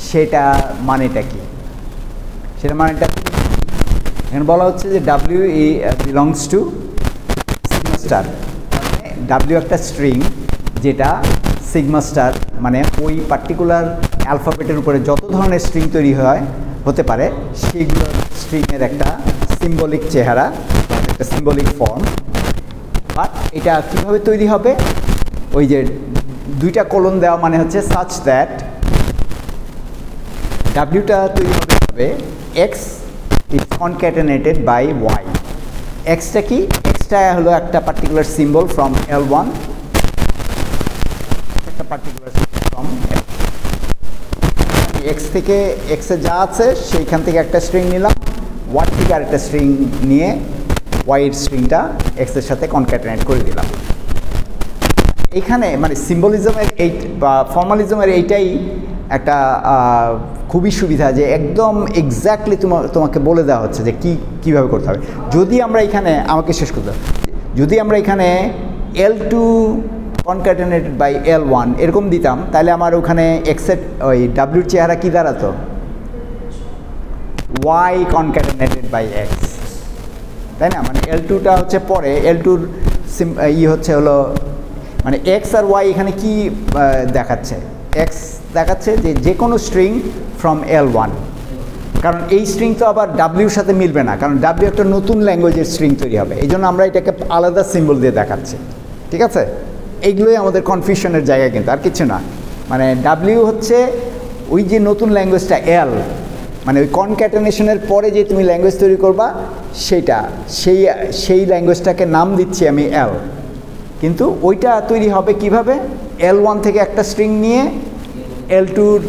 [SPEAKER 1] সেটা মানেটা কি? সেটা মানেটা এখানে বলা হচ্ছে যে W belongs to sigma star, মানে W একটা স্ট্রিং যেটা সিগমা স্টার, মানে ওই পার্টিকুলার অ্যালফাবেটের উপরে যত ধরনের স্ট্রিং তৈরি হতে পারে সেইগুলোর স্ট্রিংয়ের একটা সিম্বলিক চেহারা, একটা সিম্বলিক ফর্ম। আর এটা কীভাবে তৈরি হবে? ওই যে 2টা কোলন দেওয়া মানে হচ্ছে সাচ দ্যাট ডাব্লিউটা তৈরি হবে X is concatenated by Y. এক্সটা কি? এক্সটা হলো একটা পার্টিকুলার সিম্বল ফ্রম L1, একটা পার্টিকুলার ফ্রম এক্স থেকে এক্সে যা আছে সেইখান থেকে একটা স্ট্রিং নিলাম, ওয়াই থেকে আরেকটা স্ট্রিং নিয়ে ওয়াইয়ের স্ট্রিংটা এক্সের সাথে কনক্যাটেনেট করে দিলাম। এখানে মানে সিম্বলিজমের এই বা ফর্মালিজমের এইটাই একটা খুবই সুবিধা, যে একদম এক্স্যাক্টলি তোমাকে বলে দেওয়া হচ্ছে যে কীভাবে করতে হবে। যদি আমরা এখানে, আমাকে শেষ করতে হবে, যদি আমরা এখানে L2 কনক্যাটেনেটেড বাই L1 এরকম দিতাম, তাহলে আমার ওখানে এক্সের ওই ডাব্লিউর চেহারা কী দাঁড়াতো? ওয়াই কনক্যাটেনেটেড বাই এক্স, তাই না? মানে L2টা হচ্ছে পরে, L2র হচ্ছে হলো মানে এক্স আর ওয়াই এখানে কি দেখাচ্ছে? এক্স দেখাচ্ছে যে কোনো স্ট্রিং ফ্রম L1, কারণ এই স্ট্রিং তো আবার ডাব্লিউর সাথে মিলবে না, কারণ ডাব্লিউ একটা নতুন ল্যাঙ্গুয়েজের স্ট্রিং তৈরি হবে, এই জন্য আমরা এটাকে আলাদা সিম্বল দিয়ে দেখাচ্ছি। ঠিক আছে? এইগুলোই আমাদের কনফিউশনের জায়গা, কিন্তু আর কিছু না। মানে ডাব্লিউ হচ্ছে ওই যে নতুন ল্যাঙ্গুয়েজটা L, মানে ওই কনক্যাটেনেশনের পরে যে তুমি ল্যাঙ্গুয়েজ তৈরি করবা সেইটা, সেই ল্যাঙ্গুয়েজটাকে নাম দিচ্ছি আমি L, কিন্তু ওইটা তৈরি হবে কিভাবে? L1 থেকে একটা স্ট্রিং নিয়ে L2র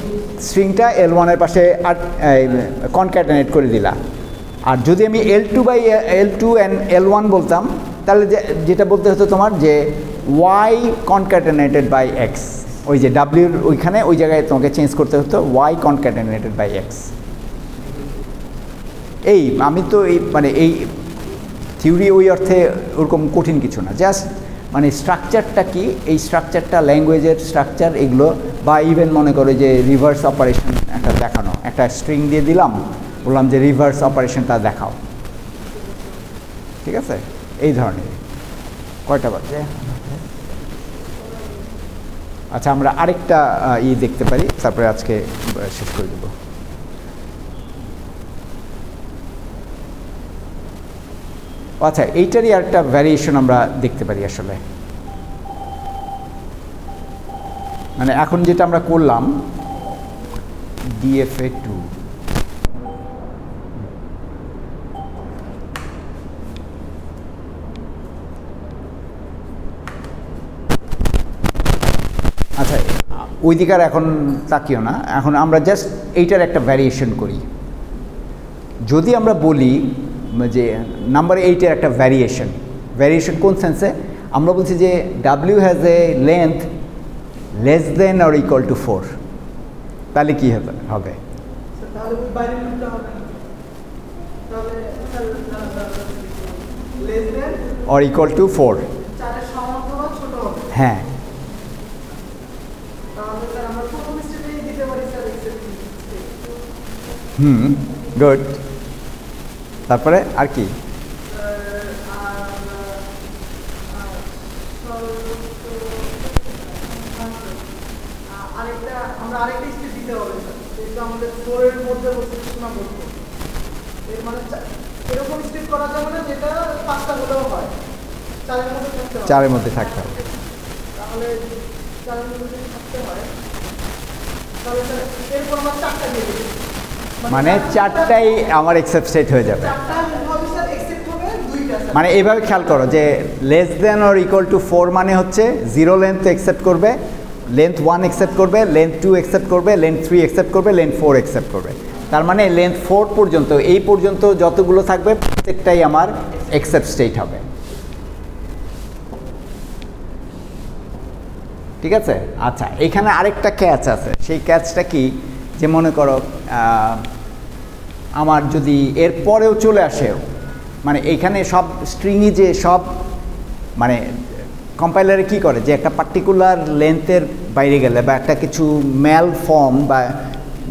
[SPEAKER 1] স্ট্রিংটা L1-এর পাশে কনক্যাটেনেট করে দিলা। আর যদি আমি L2 অ্যান্ড L1 বলতাম, তাহলে যেটা বলতে হতো তোমার যে ওয়াই কনক্যাটেনেটেড বাই এক্স, ওই যে ডাব্লিউর ওইখানে ওই জায়গায় তোমাকে চেঞ্জ করতে হতো ওয়াই কনক্যাটেনেটেড বাই এক্স। এই আমি তো এই মানে এই থিওরি ওই অর্থে ওরকম কঠিন কিছু না, জাস্ট মানে স্ট্রাকচারটা কি, এই স্ট্রাকচারটা ল্যাঙ্গুয়েজের স্ট্রাকচার এগুলো, বা ইভেন মনে করো যে রিভার্স অপারেশন একটা দেখানো, একটা স্ট্রিং দিয়ে দিলাম, বললাম যে রিভার্স অপারেশনটা দেখাও। ঠিক আছে? এই ধরনের। কয়টা বাজে? আচ্ছা, আমরা আরেকটা দেখতে পারি, তারপরে আজকে শেষ করে দেব। আচ্ছা, এইটারই আরেকটা ভ্যারিয়েশন আমরা দেখতে পারি আসলে। মানে এখন যেটা আমরা করলাম DFA2, আচ্ছা ওই দিকে আর এখন তাকিও না, এখন আমরা জাস্ট এইটার একটা ভ্যারিয়েশন করি। যদি আমরা বলি যে নাম্বার 8-এর একটা ভ্যারিয়েশন কোন সেন্সে, আমরা বলছি যে W has a length less than or equal to 4, তাহলে কি হবে?
[SPEAKER 2] তাহলে ওই বাইরের লুপটা হবে না, তাহলে less than
[SPEAKER 1] or equal to 4,
[SPEAKER 2] 4 এর সমান অথবা ছোট হবে।
[SPEAKER 1] হ্যাঁ,
[SPEAKER 2] তাহলে স্যার আমরা প্রথম স্টেপেই দিতে পারি স্যার এক্সেপ্ট।
[SPEAKER 1] গুড। তারপরে আর কি?
[SPEAKER 2] আরেকটা স্টেপ দিতে হবে স্যার, যেটা আমাদের 4 এর মধ্যে বসে সীমাবদ্ধ। এর মানে এরকম স্টেপ করা যাবে না যেটা 5টা হলেও হয়, 4 এর মধ্যে থাকতে হবে।
[SPEAKER 1] 4 এর মধ্যে থাকতে হবে।
[SPEAKER 2] তাহলে 4 এর মধ্যে যদি থাকতে হয় তাহলে স্যার এরপর আমরা 4টা দিয়ে দেব,
[SPEAKER 1] মানে 4টাই আমার এক্সেপ্ট স্টেট হয়ে যাবে।
[SPEAKER 2] 4টা হবে স্যার এক্সেপ্ট হবে 2টা স্যার।
[SPEAKER 1] মানে এইভাবে খেয়াল করো যে less than or equal to 4 মানে হচ্ছে 0 লেন্থ একসেপ্ট করবে, লেন্থ 1 একসেপ্ট করবে, লেন্থ 2 একসেপ্ট করবে, লেন্থ 3 একসেপ্ট করবে, লেন্থ 4 একসেপ্ট করবে। তার মানে লেন্থ 4 পর্যন্ত, এই পর্যন্ত যতগুলো থাকবে প্রত্যেকটাই আমার একসেপ্ট স্টেট হবে। ঠিক আছে? আচ্ছা, এখানে আরেকটা ক্যাচ আছে। সেই ক্যাচটা কি, যে মনে করো আমার যদি এর পরেও চলে আসে, মানে এইখানে সব স্ট্রিংই যে সব, মানে কম্পাইলারে কি করে যে একটা পার্টিকুলার লেন্থের বাইরে গেলে বা একটা কিছু ম্যাল ফর্ম বা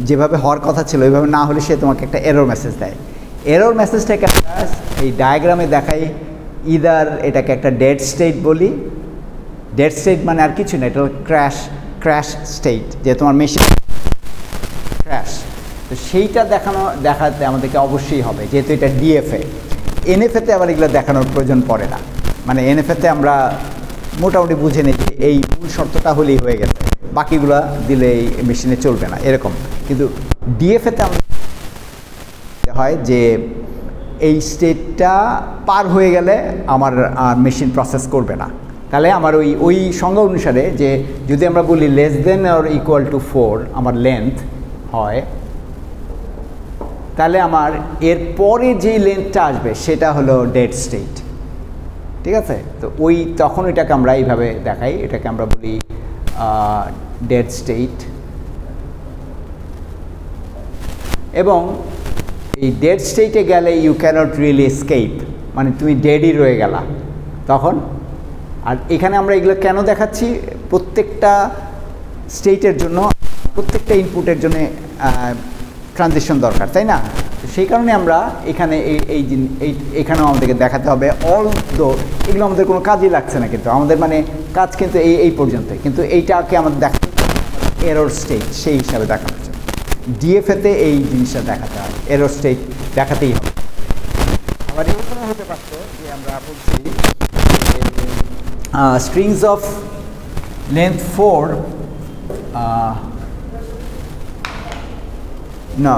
[SPEAKER 1] যেভাবে হওয়ার কথা ছিল ওইভাবে না হলে সে তোমাকে একটা এরর মেসেজ দেয়। এরর মেসেজটাকে আমরা এই ডায়াগ্রামে দেখাই, ইদার এটাকে একটা ডেড স্টেট বলি। ডেড স্টেট মানে আর কিছু না, এটা হলো ক্র্যাশ স্টেট, যে তোমার মেশিন ক্র্যাশ। তো সেইটা দেখাতে আমাদেরকে অবশ্যই হবে, যেহেতু এটা DFA। NFA-তে আবার এগুলো দেখানোর প্রয়োজন পড়ে না, মানে NFA-তে আমরা মোটামুটি বুঝে নিই যে এই মূল শর্তটা হলেই হয়ে গেছে, বাকিগুলা দিলে এই মেশিনে চলবে না এরকম। কিন্তু DFA-তে আমাদের হয় যে এই স্টেটটা পার হয়ে গেলে আমার মেশিন প্রসেস করবে না। তাহলে আমার ওই সংজ্ঞা অনুসারে যে যদি আমরা বলি less than or equal to 4 আমার লেন্থ হয়, তাহলে আমার এর পরে যেই লেন্থটা আসবে সেটা হলো ডেড স্টেট। ঠিক আছে? তো তখন এটাকে আমরা এইভাবে দেখাই, এটাকে আমরা বলি ডেড স্টেট। এবং এই ডেড স্টেটে গেলে ইউ ক্যানট রিয়েলি এসকেপ, মানে তুমি ডেডই রয়ে গেলা তখন। আর এখানে আমরা এগুলো কেন দেখাচ্ছি, প্রত্যেকটা স্টেটের জন্য, প্রত্যেকটা ইনপুটের জন্য ট্রানজিশন দরকার, তাই না? সেই কারণে আমরা এখানে এখানেও আমাদেরকে দেখাতে হবে। অলদো এগুলো আমাদের কোনো কাজই লাগছে না, কিন্তু আমাদের মানে কাজ কিন্তু এই পর্যন্তই, কিন্তু এইটাকে আমাদের দেখাতে এরর স্টেট সেই হিসাবে দেখানো যায়। DFA-তে এই জিনিসটা দেখাতে হবে, এরর স্টেট দেখাতেই হবে। আবার এরকম হতে পারত যে আমরা বলছি স্ট্রিংস অফ লেন্থ 4 না,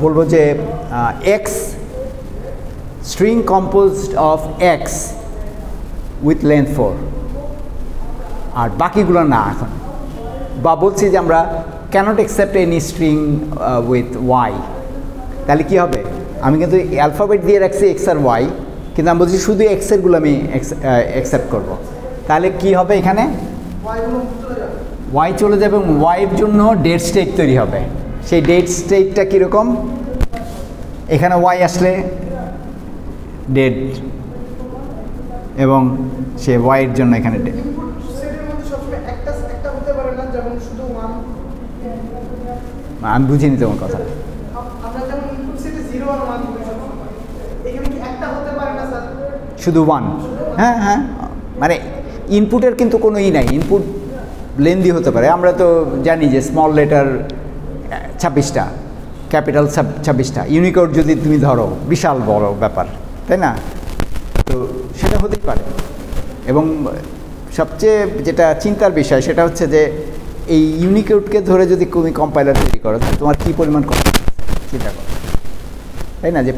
[SPEAKER 1] বলবো যে x string composed of x with length 4, আর বাকিগুলো না এখন। বা বলছি যে আমরা cannot accept any string with y, তাহলে কী হবে? আমি কিন্তু অ্যালফাবেট দিয়ে রাখছি এক্স আর ওয়াই, কিন্তু আমি বলছি শুধু এক্সেরগুলো আমি অ্যাকসেপ্ট করব। তাহলে কি হবে? এখানে ওয়াই চলে যাবে এবং ওয়াইয়ের জন্য ডেড স্টেট তৈরি হবে। সেই ডেড স্টেটটা কীরকম? এখানে ওয়াই আসলে ডেড, এবং সে ওয়াইয়ের জন্য এখানে ডেড। আমি বুঝিনি তোমার কথা। শুধু 1? হ্যাঁ হ্যাঁ, মানে ইনপুটের কিন্তু কোনো নাই, ইনপুট লেন্দি হতে পারে। আমরা তো জানি যে স্মল লেটার 26টা, ক্যাপিটাল 26টা, ইউনিকোড যদি তুমি ধরো বিশাল বড় ব্যাপার, তাই না? তো সেটা হতেই পারে। এবং সবচেয়ে যেটা চিন্তার বিষয় সেটা হচ্ছে যে এই ইউনিকোডকে ধরে যদি তুমি কম্পাইলার তৈরি করো তাহলে তোমার কী পরিমাণ চিন্তা করো, তাই না? যে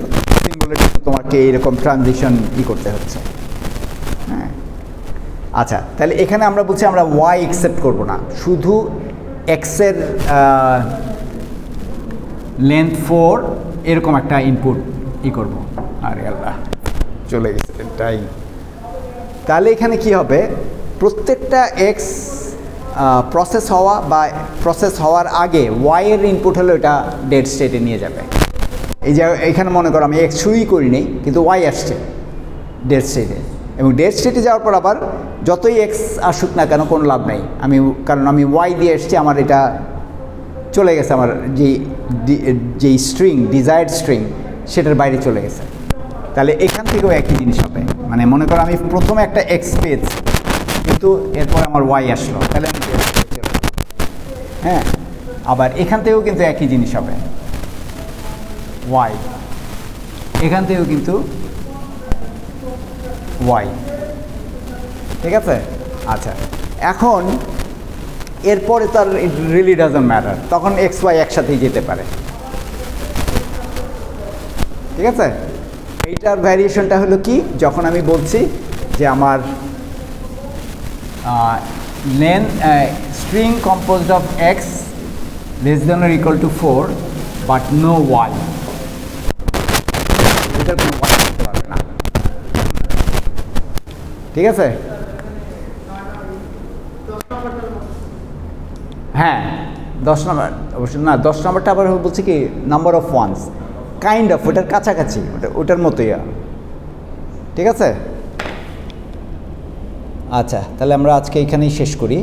[SPEAKER 1] সিম্বলের জন্য তোমাকে এইরকম ট্রানজিশন করতে হচ্ছে। হ্যাঁ, আচ্ছা, তাহলে এখানে আমরা বলছি আমরা ওয়াই অ্যাকসেপ্ট করব না, শুধু এক্সের লেন্থ 4 এরকম একটা ইনপুট করব। আরে আল্লাহ, চলে গেছে টাইম। তাহলে এখানে কি হবে, প্রত্যেকটা এক্স প্রসেস হওয়া বা প্রসেস হওয়ার আগে ওয়াই এর ইনপুট হলে ওটা ডেড স্টেটে নিয়ে যাবে। এই যে এখানে মনে করো আমি এক্স শুরুই করিনি, কিন্তু ওয়াই আসছে ডেড স্টেটে, এবং ডেড স্টেটে যাওয়ার পর আবার যতই এক্স আসুক না কেন কোনো লাভ নেই, কারণ আমি ওয়াই দিয়ে এসছি, আমার এটা চলে গেছে, আমার যেই স্ট্রিং, ডিজায়ার্ড স্ট্রিং, সেটার বাইরে চলে গেছে। তাহলে এখান থেকেও একই জিনিস হবে, মানে মনে করো আমি প্রথমে একটা এক্স পেয়েছি, কিন্তু এরপর আমার ওয়াই আসলো, তাহলে আমি হ্যাঁ, আবার এখান থেকেও কিন্তু একই জিনিস হবে, ওয়াই, এখান থেকেও কিন্তু ওয়াই, ঠিক আছে? আচ্ছা, এখন এরপরে তার ইট রিয়েলি ডাজন্ট ম্যাটার, তখন এক্স ওয়াই একসাথেই যেতে পারে, ঠিক আছে? এইটার ভ্যারিয়েশনটা হলো কি, যখন আমি বলছি যে আমার string composed of x less than or equal to 4 but no y, এটার কোনো y করতে পারবে না, ঠিক আছে? হ্যাঁ, 10 নম্বর অবশ্য না, 10 নম্বরটা আবার বলছি কি number of wands, kind of ওটার কাছাকাছি, ওটার মতোই, ঠিক আছে? আচ্ছা, তাহলে আমরা আজকে এখানেই শেষ করি।